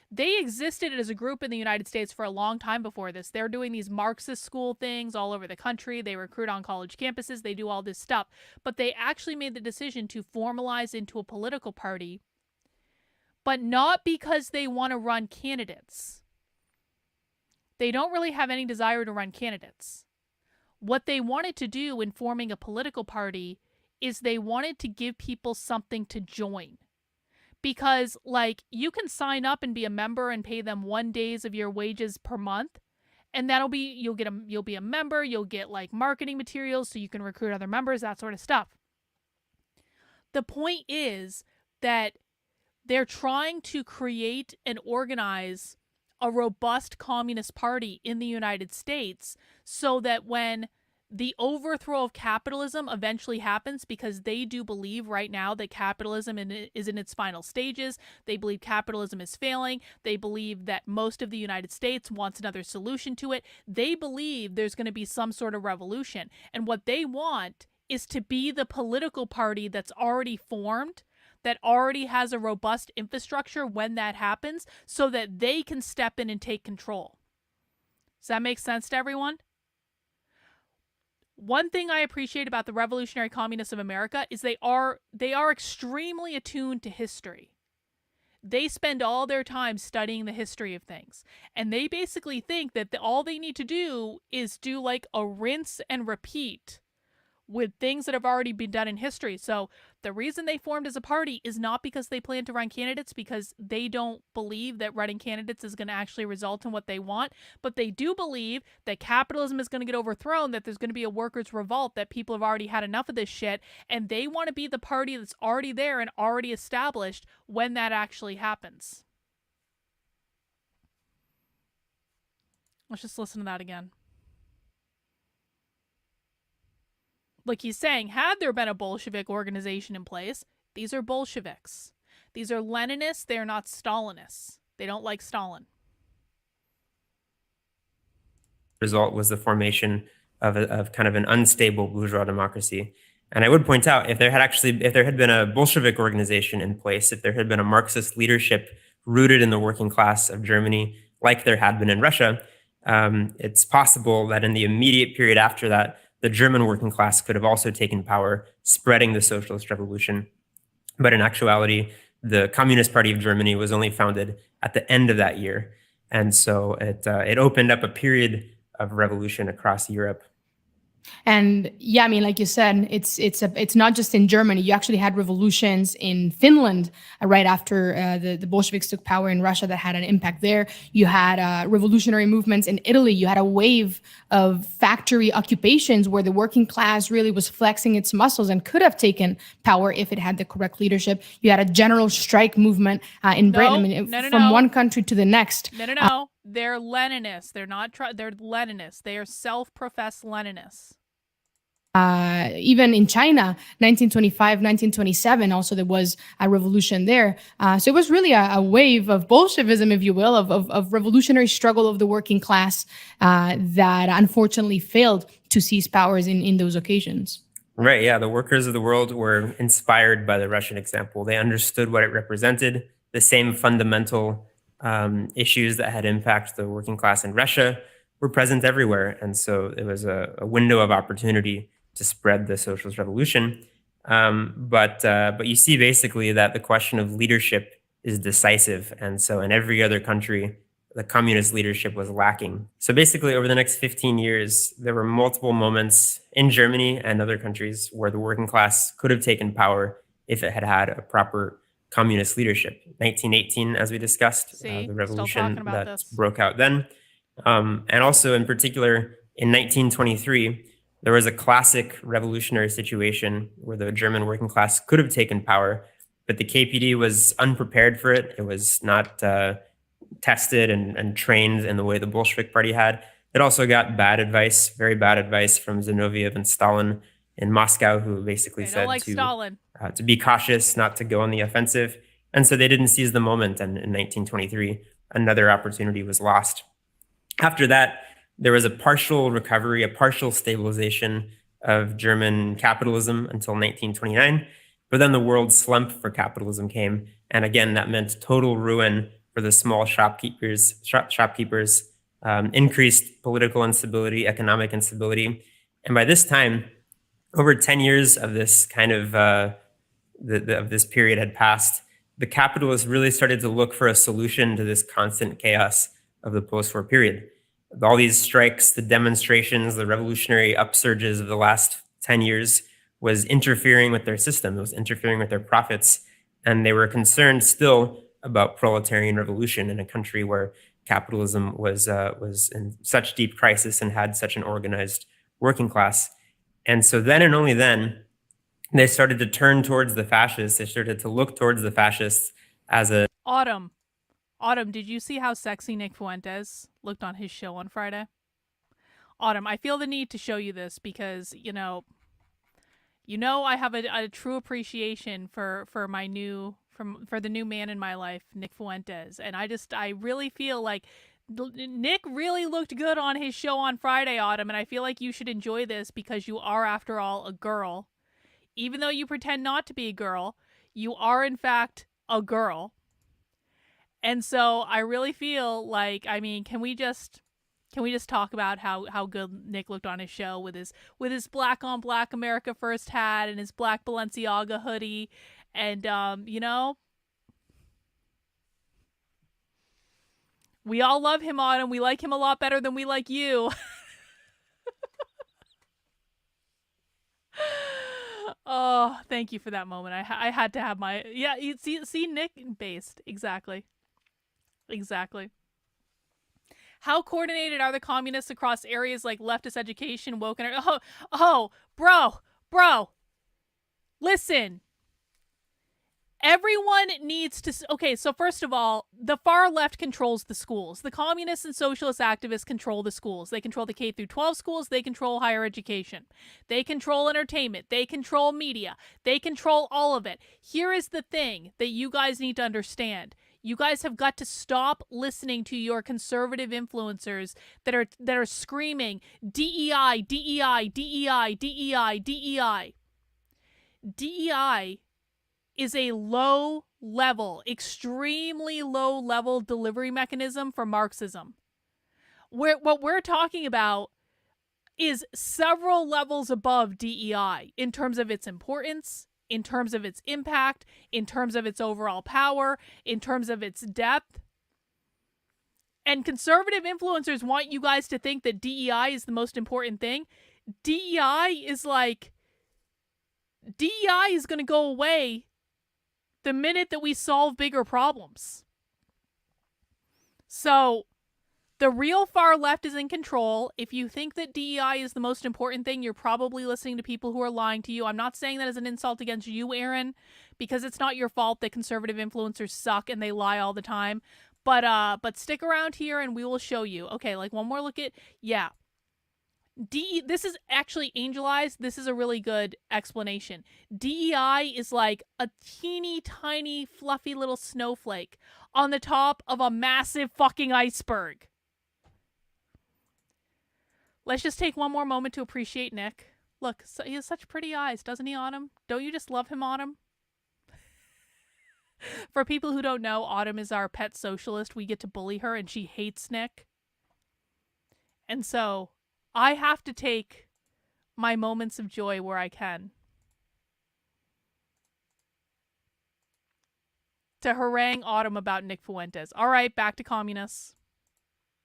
They existed as a group in the United States for a long time before this. They're doing these Marxist school things all over the country. They recruit on college campuses. They do all this stuff. But they actually made the decision to formalize into a political party, but not because they want to run candidates. They don't really have any desire to run candidates. What they wanted to do in forming a political party is they wanted to give people something to join. Because, like, you can sign up and be a member and pay them 1 day of your wages per month, and that'll be you'll be a member. You'll get like marketing materials so you can recruit other members, that sort of stuff. The point is that they're trying to create and organize a robust communist party in the United States so that when the overthrow of capitalism eventually happens because they do believe right now that capitalism is in its final stages. They believe capitalism is failing. They believe that most of the United States wants another solution to it. They believe there's going to be some sort of revolution. And what they want is to be the political party that's already formed, that already has a robust infrastructure when that happens, so that they can step in and take control. Does that make sense to everyone? One thing I appreciate about the Revolutionary Communists of America is they are extremely attuned to history. They spend all their time studying the history of things. And they basically think that all they need to do is do like a rinse and repeat with things that have already been done in history. So the reason they formed as a party is not because they plan to run candidates, because they don't believe that running candidates is going to actually result in what they want, but they do believe that capitalism is going to get overthrown, that there's going to be a workers' revolt, that people have already had enough of this shit, and they want to be the party that's already there and already established when that actually happens. Let's just listen to that again. Like he's saying, had there been a Bolshevik organization in place, these are Bolsheviks. These are Leninists. They're not Stalinists. They don't like Stalin. Result was the formation of kind of an unstable bourgeois democracy. And I would point out, if there had been a Bolshevik organization in place, if there had been a Marxist leadership rooted in the working class of Germany, like there had been in Russia, it's possible that in the immediate period after that, the German working class could have also taken power, spreading the socialist revolution. But in actuality, the Communist Party of Germany was only founded at the end of that year. And so it opened up a period of revolution across Europe. And yeah, I mean, like you said, it's not just in Germany. You actually had revolutions in Finland right after the Bolsheviks took power in Russia that had an impact there. You had revolutionary movements in Italy. You had a wave of factory occupations where the working class really was flexing its muscles and could have taken power if it had the correct leadership. You had a general strike movement in Britain. I mean, from one country to the next. No. They're Leninists. They're not. They're Leninists. They are self-professed Leninists. Even in China, 1925, 1927, also there was a revolution there. So it was really a wave of Bolshevism, if you will, of revolutionary struggle of the working class that unfortunately failed to seize powers in those occasions. Right, yeah. The workers of the world were inspired by the Russian example. They understood what it represented, the same fundamental issues that had impacted the working class in Russia were present everywhere. And so it was a window of opportunity to spread the socialist revolution. But you see basically that the question of leadership is decisive. And so in every other country, the communist leadership was lacking. So basically over the next 15 years, there were multiple moments in Germany and other countries where the working class could have taken power if it had had a proper communist leadership. 1918, as we discussed, the revolution that broke out then. And also in particular, in 1923, there was a classic revolutionary situation where the German working class could have taken power, but the KPD was unprepared for it. It was not tested and trained in the way the Bolshevik Party had. It also got bad advice, very bad advice from Zinoviev and Stalin in Moscow, who basically said to be cautious, not to go on the offensive. And so they didn't seize the moment. And in 1923, another opportunity was lost. After that, there was a partial recovery, a partial stabilization of German capitalism until 1929. But then the world slump for capitalism came. And again, that meant total ruin for the small shopkeepers, increased political instability, economic instability. And by this time, over 10 years of this kind of, of this period had passed, the capitalists really started to look for a solution to this constant chaos of the post-war period. All these strikes, the demonstrations, the revolutionary upsurges of the last 10 years was interfering with their system. It was interfering with their profits. And they were concerned still about proletarian revolution in a country where capitalism was in such deep crisis and had such an organized working class. And so then and only then, they started to turn towards the fascists. They started to look towards the fascists as a... Autumn, did you see how sexy Nick Fuentes looked on his show on Friday? Autumn, I feel the need to show you this because, I have a true appreciation for my for the new man in my life, Nick Fuentes. And I really feel like Nick really looked good on his show on Friday, Autumn, and I feel like you should enjoy this because you are, after all, a girl. Even though you pretend not to be a girl, you are, in fact, a girl. And so I really feel like, can we just talk about how good Nick looked on his show with his black on black America First hat and his black Balenciaga hoodie, and we all love him, Autumn. We like him a lot better than we like you. Oh, thank you for that moment. I had to have my you see Nick based exactly. How coordinated are the communists across areas like leftist education, woke, and bro, listen. Everyone needs to... Okay, so first of all, the far left controls the schools. The communists and socialist activists control the schools. They control the K through 12 schools. They control higher education. They control entertainment. They control media. They control all of it. Here is the thing that you guys need to understand. You guys have got to stop listening to your conservative influencers that are screaming DEI, DEI, DEI, DEI, DEI. DEI is a low-level, extremely low-level delivery mechanism for Marxism. What we're talking about is several levels above DEI in terms of its importance, in terms of its impact, in terms of its overall power, in terms of its depth. And conservative influencers want you guys to think that DEI is the most important thing. DEI is going to go away the minute that we solve bigger problems. So the real far left is in control. If you think that DEI is the most important thing, you're probably listening to people who are lying to you. I'm not saying that as an insult against you, Aaron, because it's not your fault that conservative influencers suck and they lie all the time. But stick around here and we will show you. Okay, like one more look at... Yeah. This is actually Angel Eyes. This is a really good explanation. DEI is like a teeny tiny fluffy little snowflake on the top of a massive fucking iceberg. Let's just take one more moment to appreciate Nick. Look, he has such pretty eyes, doesn't he, Autumn? Don't you just love him, Autumn? For people who don't know, Autumn is our pet socialist. We get to bully her and she hates Nick. And so I have to take my moments of joy where I can to harangue Autumn about Nick Fuentes. All right, back to communists.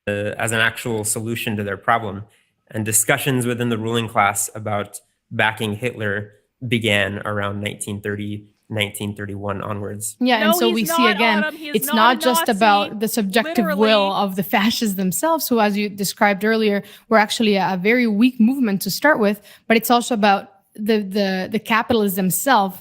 As an actual solution to their problem. And discussions within the ruling class about backing Hitler began around 1930, 1931 onwards. Yeah, No, and so he's we not, see again, Autumn. He is it's not not a just Nazi, about the subjective literally. will of the fascists themselves, who, as you described earlier, were actually a very weak movement to start with, but it's also about the capitalists themselves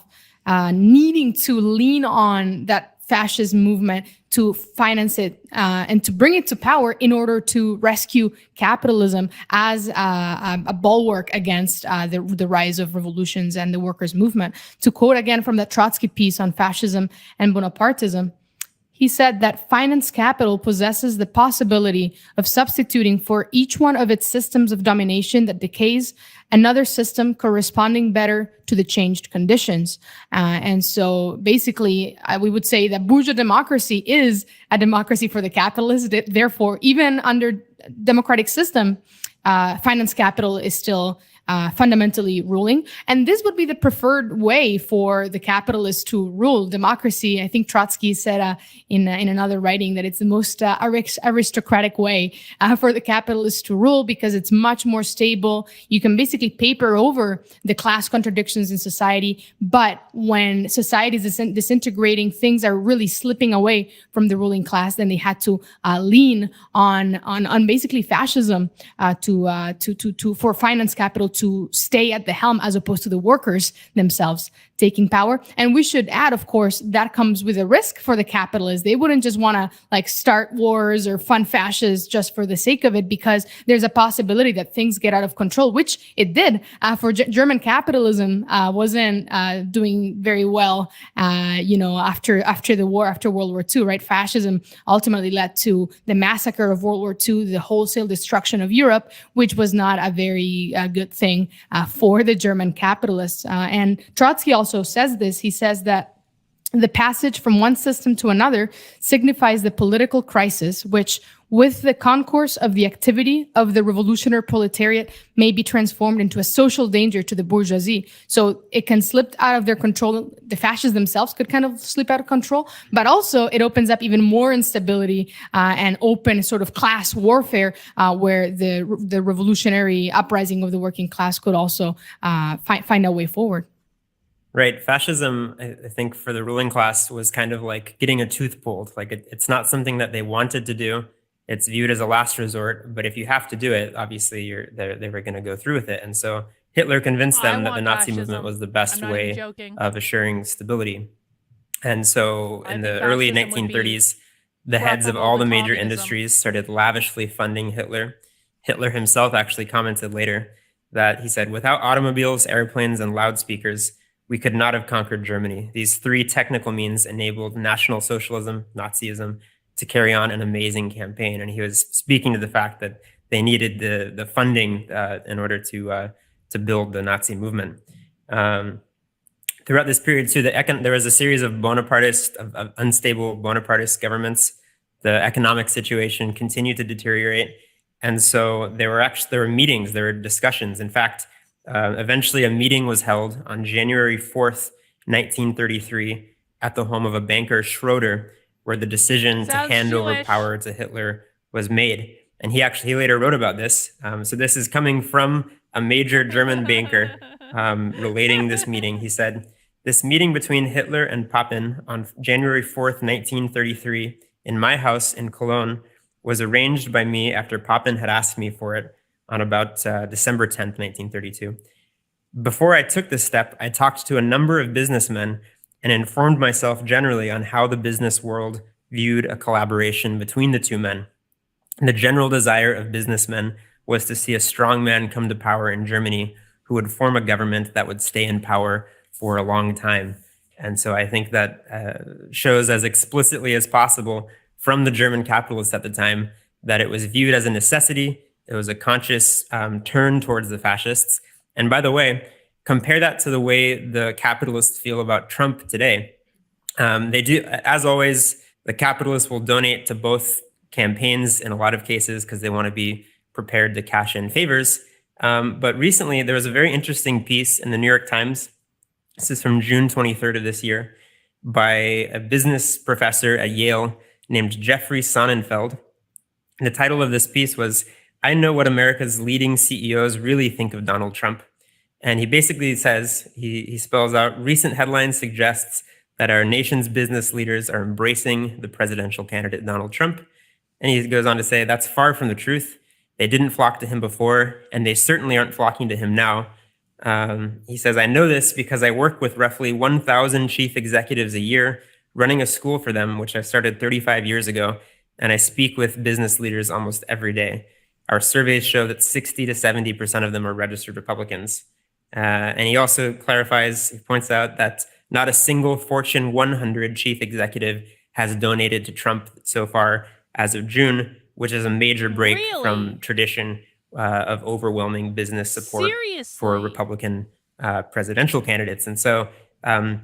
needing to lean on that fascist movement to finance it and to bring it to power in order to rescue capitalism as a bulwark against the rise of revolutions and the workers' movement. To quote again from that Trotsky piece on fascism and Bonapartism, he said that finance capital possesses the possibility of substituting for each one of its systems of domination that decays another system corresponding better to the changed conditions. And so basically, we would say that bourgeois democracy is a democracy for the capitalists. Therefore, even under democratic system, finance capital is still fundamentally ruling. And this would be the preferred way for the capitalists to rule democracy. I think Trotsky said in another writing that it's the most aristocratic way for the capitalists to rule because it's much more stable. You can basically paper over the class contradictions in society. But when society is disintegrating, things are really slipping away from the ruling class. Then they had to lean on basically fascism for finance capital to stay at the helm as opposed to the workers themselves taking power. And we should add, of course, that comes with a risk for the capitalists. They wouldn't just want to like start wars or fund fascists just for the sake of it, because there's a possibility that things get out of control, which it did. For German capitalism wasn't doing very well, after the war, after World War II, right? Fascism ultimately led to the massacre of World War II, the wholesale destruction of Europe, which was not a very good thing for the German capitalists. And Trotsky also says this. He says that the passage from one system to another signifies the political crisis, which, with the concourse of the activity of the revolutionary proletariat, may be transformed into a social danger to the bourgeoisie. So it can slip out of their control. The fascists themselves could kind of slip out of control, but also it opens up even more instability and open sort of class warfare, where the revolutionary uprising of the working class could also find a way forward. Right. Fascism, I think, for the ruling class was kind of like getting a tooth pulled. Like it's not something that they wanted to do. It's viewed as a last resort. But if you have to do it, obviously they were going to go through with it. And so Hitler convinced them that the Nazi movement was the best way of assuring stability. And so in the early 1930s, the heads of all the major industries started lavishly funding Hitler. Hitler himself actually commented later that he said, "Without automobiles, airplanes, and loudspeakers, we could not have conquered Germany. These three technical means enabled National Socialism, Nazism, to carry on an amazing campaign." And he was speaking to the fact that they needed the funding in order to build the Nazi movement. Throughout this period, too, there was a series of of unstable Bonapartist governments. The economic situation continued to deteriorate, and so there were meetings, there were discussions. In fact, eventually, a meeting was held on January 4th, 1933, at the home of a banker, Schroeder, where the decision to hand over power to Hitler was made. And he later wrote about this. So this is coming from a major German banker relating this meeting. He said, "This meeting between Hitler and Papen on January 4th, 1933, in my house in Cologne, was arranged by me after Papen had asked me for it on about December 10th, 1932. Before I took this step, I talked to a number of businessmen and informed myself generally on how the business world viewed a collaboration between the two men. The general desire of businessmen was to see a strong man come to power in Germany who would form a government that would stay in power for a long time." And so I think that shows as explicitly as possible from the German capitalists at the time that it was viewed as a necessity. It was a conscious turn towards the fascists. And by the way, compare that to the way the capitalists feel about Trump today. They do, as always, the capitalists will donate to both campaigns in a lot of cases because they want to be prepared to cash in favors. But recently, there was a very interesting piece in the New York Times. This is from June 23rd of this year by a business professor at Yale named Jeffrey Sonnenfeld. And the title of this piece was, "I know what America's leading CEOs really think of Donald Trump." And he basically says, he spells out, "Recent headlines suggests that our nation's business leaders are embracing the presidential candidate Donald Trump." And he goes on to say, "That's far from the truth. They didn't flock to him before, and they certainly aren't flocking to him now." He says, "I know this because I work with roughly 1,000 chief executives a year, running a school for them, which I started 35 years ago, and I speak with business leaders almost every day. Our surveys show that 60 to 70% of them are registered Republicans." And he also he points out that not a single Fortune 100 chief executive has donated to Trump so far as of June, which is a major break from tradition of overwhelming business support for Republican presidential candidates. And so in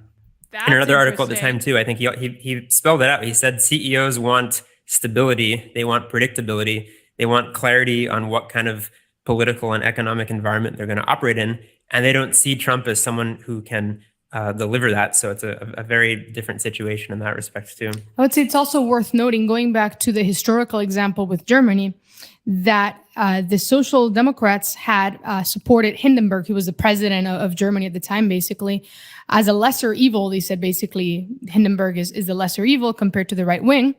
another article at the time too, I think he spelled it out. He said CEOs want stability, they want predictability, they want clarity on what kind of political and economic environment they're going to operate in, and they don't see Trump as someone who can deliver that. So it's a very different situation in that respect too. I would say it's also worth noting, going back to the historical example with Germany, that the Social Democrats had supported Hindenburg, who was the president of Germany at the time, basically, as a lesser evil. They said basically Hindenburg is the lesser evil compared to the right wing.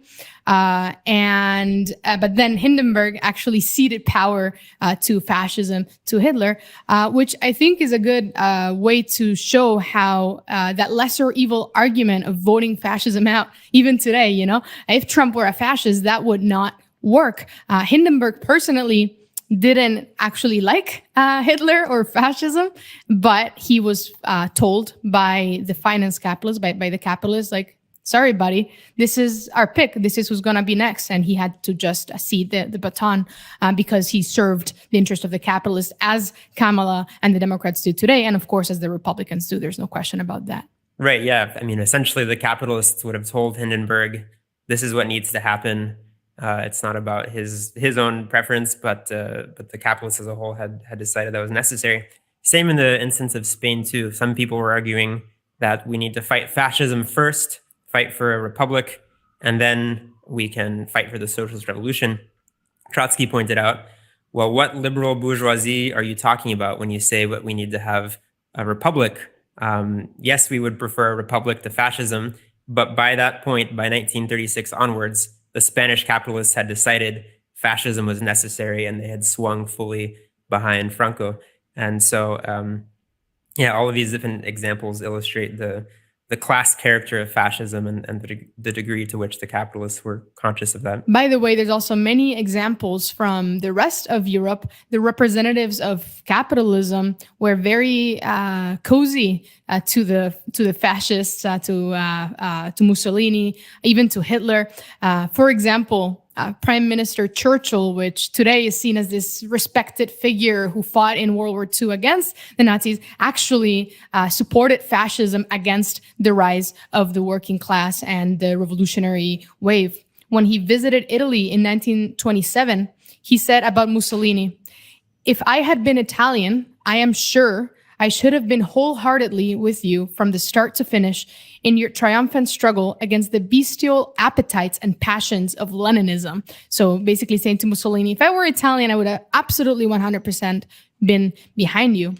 But then Hindenburg actually ceded power to fascism, to Hitler, which I think is a good way to show how that lesser evil argument of voting fascism out, even today, if Trump were a fascist, that would not work. Hindenburg personally didn't actually like Hitler or fascism, but he was told by the finance capitalists, by the capitalists, like, sorry, buddy, this is our pick. This is who's going to be next. And he had to just cede the baton because he served the interest of the capitalists, as Kamala and the Democrats do today. And of course, as the Republicans do. There's no question about that. Right. Yeah. I mean, essentially, the capitalists would have told Hindenburg, this is what needs to happen. It's not about his own preference, but the capitalists as a whole had decided that was necessary. Same in the instance of Spain, too. Some people were arguing that we need to fight fascism first, fight for a republic, and then we can fight for the socialist revolution. Trotsky pointed out, well, what liberal bourgeoisie are you talking about when you say what we need to have a republic? Yes, we would prefer a republic to fascism, but by that point, by 1936 onwards, the Spanish capitalists had decided fascism was necessary and they had swung fully behind Franco. And so, all of these different examples illustrate the class character of fascism and the degree to which the capitalists were conscious of that. By the way, there's also many examples from the rest of Europe. The representatives of capitalism were very cozy to the fascists, to Mussolini, even to Hitler. For example, Prime Minister Churchill, which today is seen as this respected figure who fought in World War II against the Nazis, actually supported fascism against the rise of the working class and the revolutionary wave. When he visited Italy in 1927, he said about Mussolini, "If I had been Italian, I am sure I should have been wholeheartedly with you from the start to finish in your triumphant struggle against the bestial appetites and passions of Leninism." So basically saying to Mussolini, if I were Italian, I would have absolutely 100% been behind you.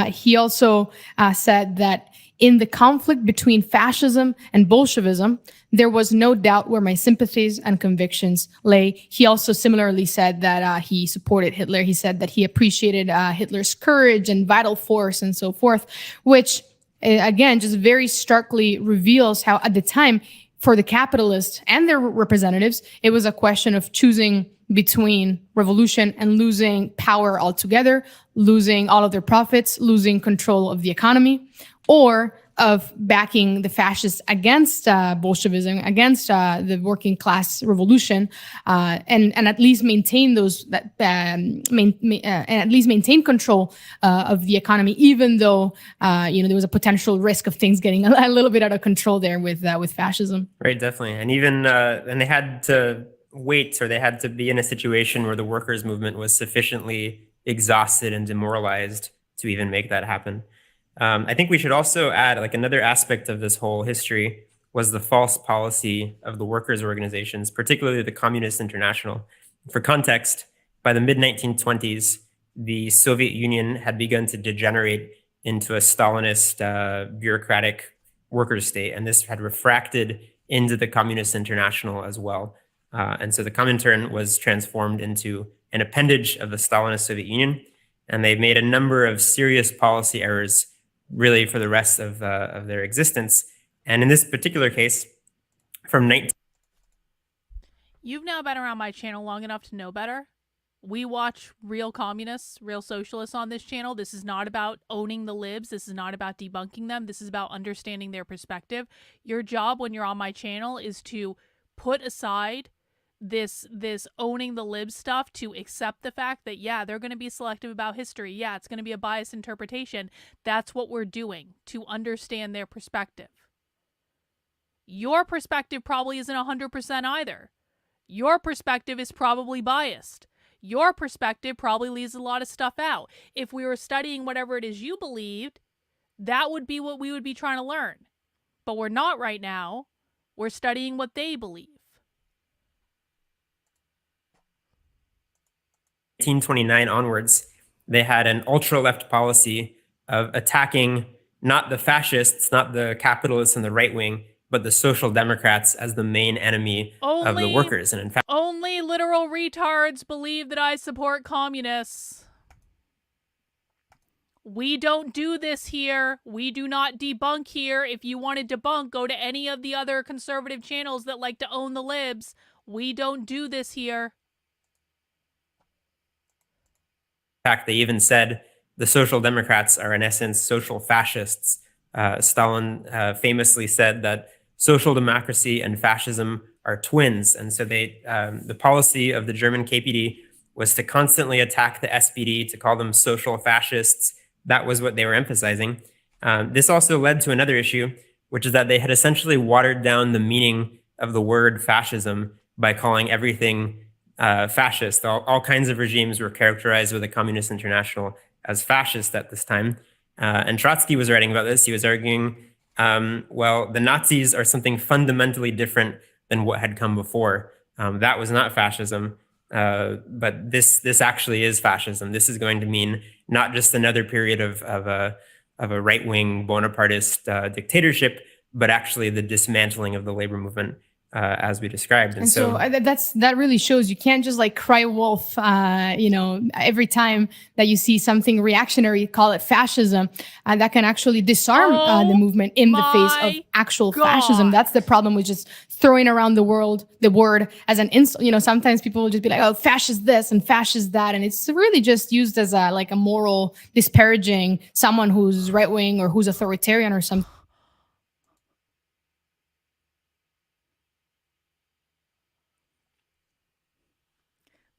He also said that in the conflict between fascism and Bolshevism, there was no doubt where my sympathies and convictions lay. He also similarly said that he supported Hitler. He said that he appreciated Hitler's courage and vital force and so forth, which again, just very starkly reveals how at the time for the capitalists and their representatives, it was a question of choosing between revolution and losing power altogether, losing all of their profits, losing control of the economy, or of backing the fascists against Bolshevism, against the working class revolution, and at least maintain maintain control of the economy, even though there was a potential risk of things getting a little bit out of control there with fascism. Right, definitely, and even and they had to wait, or they had to be in a situation where the workers' movement was sufficiently exhausted and demoralized to even make that happen. I think we should also add, like, another aspect of this whole history was the false policy of the workers' organizations, particularly the Communist International. For context, by the mid-1920s, the Soviet Union had begun to degenerate into a Stalinist, bureaucratic workers' state, and this had refracted into the Communist International as well. And so the Comintern was transformed into an appendage of the Stalinist Soviet Union, and they've made a number of serious policy errors really for the rest of their existence. And in this particular case, from 19... You've now been around my channel long enough to know better. We watch real communists, real socialists on this channel. This is not about owning the libs. This is not about debunking them. This is about understanding their perspective. Your job when you're on my channel is to put aside this owning the lib stuff, to accept the fact that, yeah, they're going to be selective about history. Yeah, it's going to be a biased interpretation. That's what we're doing to understand their perspective. Your perspective probably isn't 100% either. Your perspective is probably biased. Your perspective probably leaves a lot of stuff out. If we were studying whatever it is you believed, that would be what we would be trying to learn. But we're not right now. We're studying what they believe. 1929 onwards, they had an ultra-left policy of attacking not the fascists, not the capitalists and the right wing, but the social democrats as the main enemy of the workers. And in fact, only literal retards believe that I support communists. We don't do this here. We do not debunk here. If you want to debunk, go to any of the other conservative channels that like to own the libs. We don't do this here. In fact, they even said the social democrats are in essence social fascists. Stalin famously said that social democracy and fascism are twins. And so the policy of the German KPD was to constantly attack the SPD, to call them social fascists. That was what they were emphasizing. This also led to another issue, which is that they had essentially watered down the meaning of the word fascism by calling everything fascist. All kinds of regimes were characterized with the Communist International as fascist at this time. And Trotsky was writing about this. He was arguing, well, the Nazis are something fundamentally different than what had come before. That was not fascism, but this actually is fascism. This is going to mean not just another period of a right-wing Bonapartist dictatorship, but actually the dismantling of the labor movement, as we described. And so that really shows you can't just like cry wolf, every time that you see something reactionary, call it fascism. That can actually disarm the movement in the face of actual fascism. That's the problem with just throwing around the word as an insult. Sometimes people will just be like, oh, fascist this and fascist that. And it's really just used as a moral disparaging someone who's right wing or who's authoritarian or something.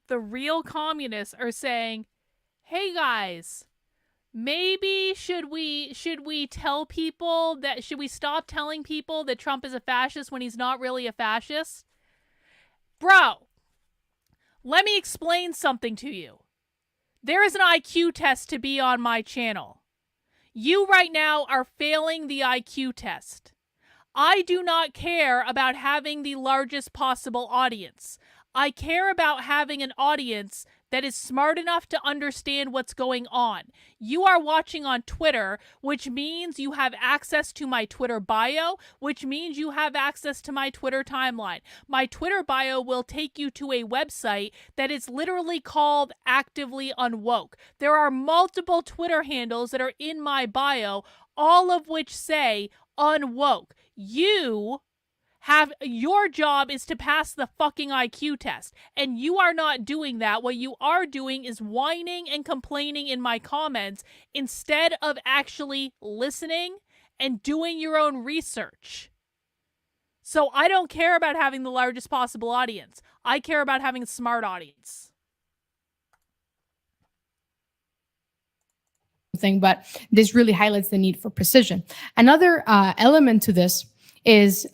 The real communists are saying, hey guys, maybe should we tell people that, should we stop telling people that Trump is a fascist when he's not really a fascist? Bro, let me explain something to you. There is an IQ test to be on my channel. You right now are failing the IQ test. I do not care about having the largest possible audience. I care about having an audience that is smart enough to understand what's going on. You are watching on Twitter, which means you have access to my Twitter bio, which means you have access to my Twitter timeline. My Twitter bio will take you to a website that is literally called Actively Unwoke. There are multiple Twitter handles that are in my bio, all of which say Unwoke. Your job is to pass the fucking IQ test, and you are not doing that. What you are doing is whining and complaining in my comments instead of actually listening and doing your own research. So I don't care about having the largest possible audience. I care about having a smart audience. But this really highlights the need for precision. Another element to this is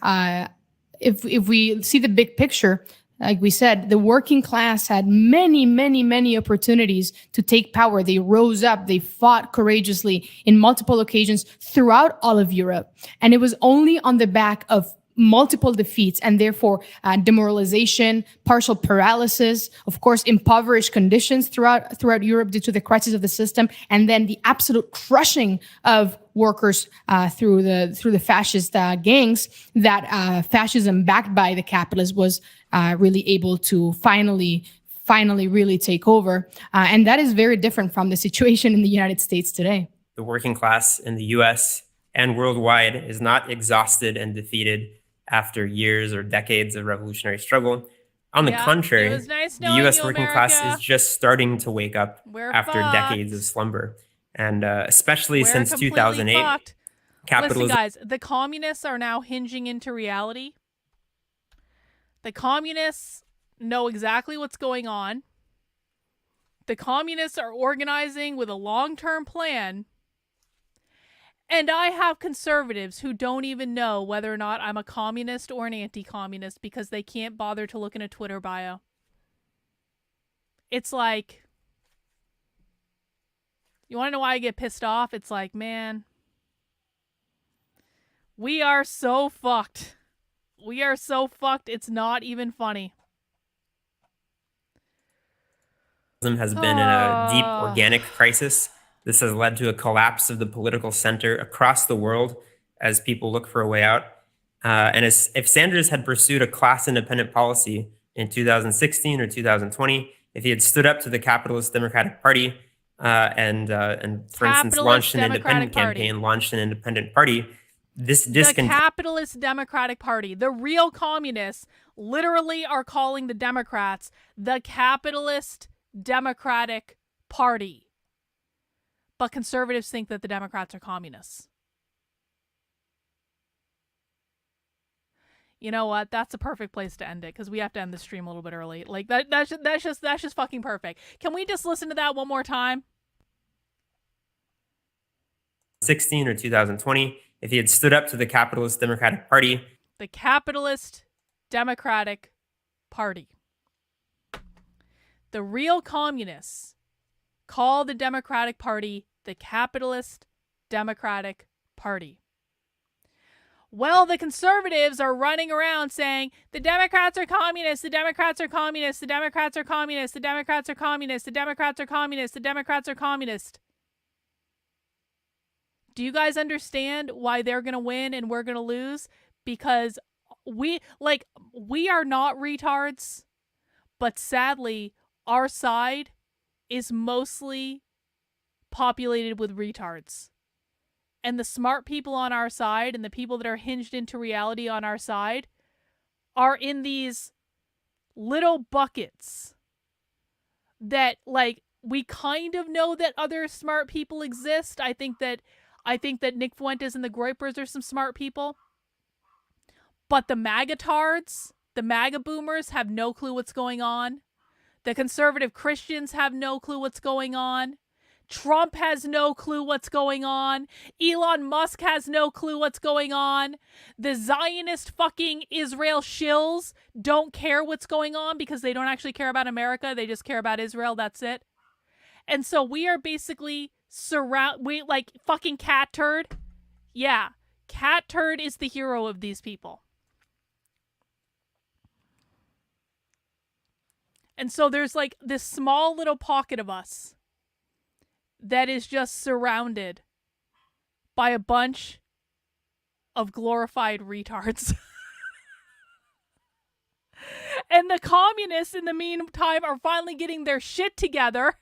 if we see the big picture, like we said, the working class had many, many, many opportunities to take power. They rose up, they fought courageously in multiple occasions throughout all of Europe. And it was only on the back of multiple defeats and therefore demoralization, partial paralysis, of course, impoverished conditions throughout Europe due to the crisis of the system, and then the absolute crushing of workers through the fascist gangs, that fascism backed by the capitalists was really able to finally really take over. And that is very different from the situation in the United States today. The working class in the US and worldwide is not exhausted and defeated after years or decades of revolutionary struggle. On the contrary, nice the US working class is just starting to wake up after decades of slumber. And especially since 2008, capitalism... Listen, guys, the communists are now hinging into reality. The communists know exactly what's going on. The communists are organizing with a long-term plan. And I have conservatives who don't even know whether or not I'm a communist or an anti-communist because they can't bother to look in a Twitter bio. It's like, you want to know why I get pissed off? It's like, man, we are so fucked. We are so fucked, it's not even funny. has been in a deep organic crisis. This has led to a collapse of the political center across the world as people look for a way out. And if Sanders had pursued a class-independent policy in 2016 or 2020, if he had stood up to the capitalist Democratic Party and for instance, launched an independent campaign, launched an independent party, the capitalist Democratic Party, the real communists, literally are calling the Democrats the capitalist Democratic Party. But conservatives think that the Democrats are communists. You know what? That's a perfect place to end it, because we have to end the stream a little bit early. Like that's just fucking perfect. Can we just listen to that one more time? 16 or 2020, if he had stood up to the capitalist Democratic Party. The capitalist Democratic Party. The real communists call the Democratic Party the capitalist Democratic Party. Well, the conservatives are running around saying the Democrats are communists, the Democrats are communists, the Democrats are communists, the Democrats are communists, the Democrats are communists, the Democrats are communist. Do you guys understand why they're going to win and we're going to lose? Because we are not retards, but sadly, our side is mostly populated with retards. And the smart people on our side and the people that are hinged into reality on our side are in these little buckets that, like, we kind of know that other smart people exist. I think that Nick Fuentes and the Groypers are some smart people. But the MAGA-tards, the MAGA boomers, have no clue what's going on. The conservative Christians have no clue what's going on. Trump has no clue what's going on. Elon Musk has no clue what's going on. The Zionist fucking Israel shills don't care what's going on because they don't actually care about America. They just care about Israel. That's it. And so we are basically like fucking Cat Turd. Yeah. Cat Turd is the hero of these people. And so there's like this small little pocket of us that is just surrounded by a bunch of glorified retards. And the communists, in the meantime, are finally getting their shit together.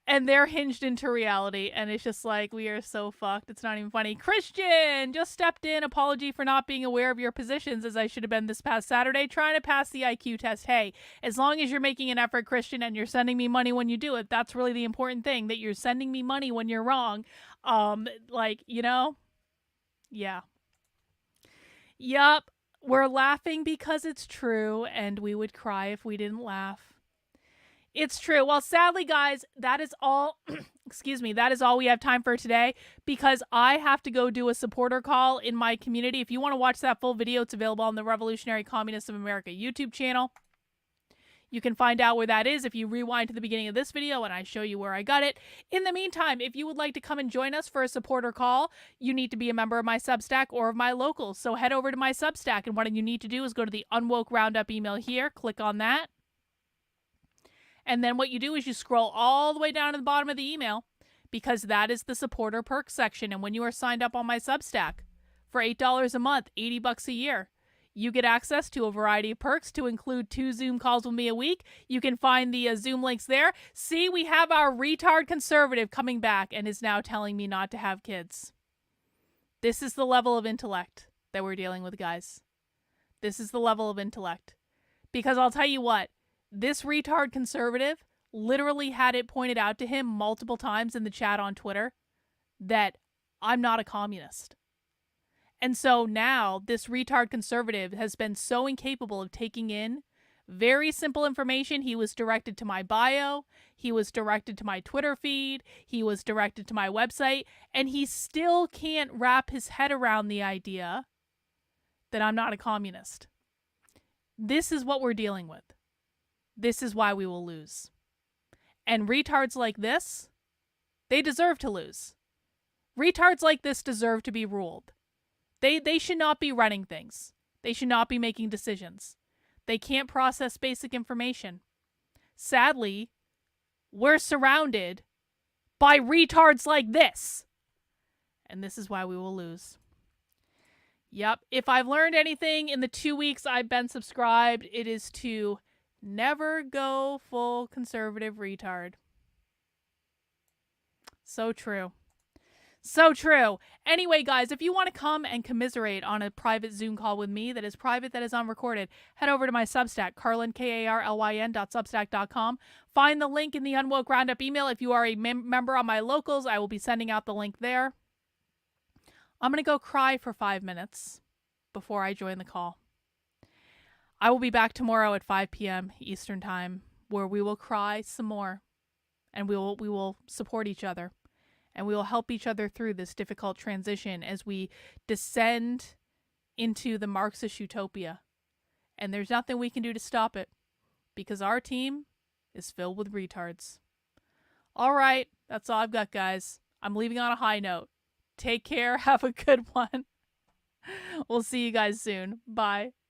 And they're hinged into reality, and it's just like, we are so fucked. It's not even funny. Christian just stepped in. Apology for not being aware of your positions as I should have been this past Saturday trying to pass the IQ test. Hey, as long as you're making an effort, Christian, and you're sending me money when you do it, that's really the important thing, that you're sending me money when you're wrong. Like, you know? Yeah. Yup. We're laughing because it's true, and we would cry if we didn't laugh. It's true. Well, sadly, guys, that is all, excuse me, that is all we have time for today, because I have to go do a supporter call in my community. If you want to watch that full video, it's available on the Revolutionary Communists of America YouTube channel. You can find out where that is if you rewind to the beginning of this video and I show you where I got it. In the meantime, if you would like to come and join us for a supporter call, you need to be a member of my Substack or of my locals. So head over to my Substack, and what you need to do is go to the Unwoke Roundup email here, click on that. And then what you do is you scroll all the way down to the bottom of the email, because that is the supporter perks section. And when you are signed up on my Substack for $8 a month, $80 a year, you get access to a variety of perks, to include 2 Zoom calls with me a week. You can find the Zoom links there. See, we have our retard conservative coming back and is now telling me not to have kids. This is the level of intellect that we're dealing with, guys. This is the level of intellect. Because I'll tell you what, this retard conservative literally had it pointed out to him multiple times in the chat on Twitter that I'm not a communist. And so now this retard conservative has been so incapable of taking in very simple information. He was directed to my bio. He was directed to my Twitter feed. He was directed to my website. And he still can't wrap his head around the idea that I'm not a communist. This is what we're dealing with. This is why we will lose. And retards like this, they deserve to lose. Retards like this deserve to be ruled. They should not be running things. They should not be making decisions. They can't process basic information. Sadly, we're surrounded by retards like this. And this is why we will lose. Yep. If I've learned anything in the 2 weeks I've been subscribed, it is to never go full conservative retard. So true. So true. Anyway, guys, if you want to come and commiserate on a private Zoom call with me that is private, that is unrecorded, head over to my Substack, Carlin, KARLYN.substack.com. Find the link in the Unwoke Roundup email. If you are a member on my locals, I will be sending out the link there. I'm going to go cry for 5 minutes before I join the call. I will be back tomorrow at 5 p.m. Eastern Time, where we will cry some more, and we will support each other. And we will help each other through this difficult transition as we descend into the Marxist utopia. And there's nothing we can do to stop it, because our team is filled with retards. All right, that's all I've got, guys. I'm leaving on a high note. Take care. Have a good one. We'll see you guys soon. Bye.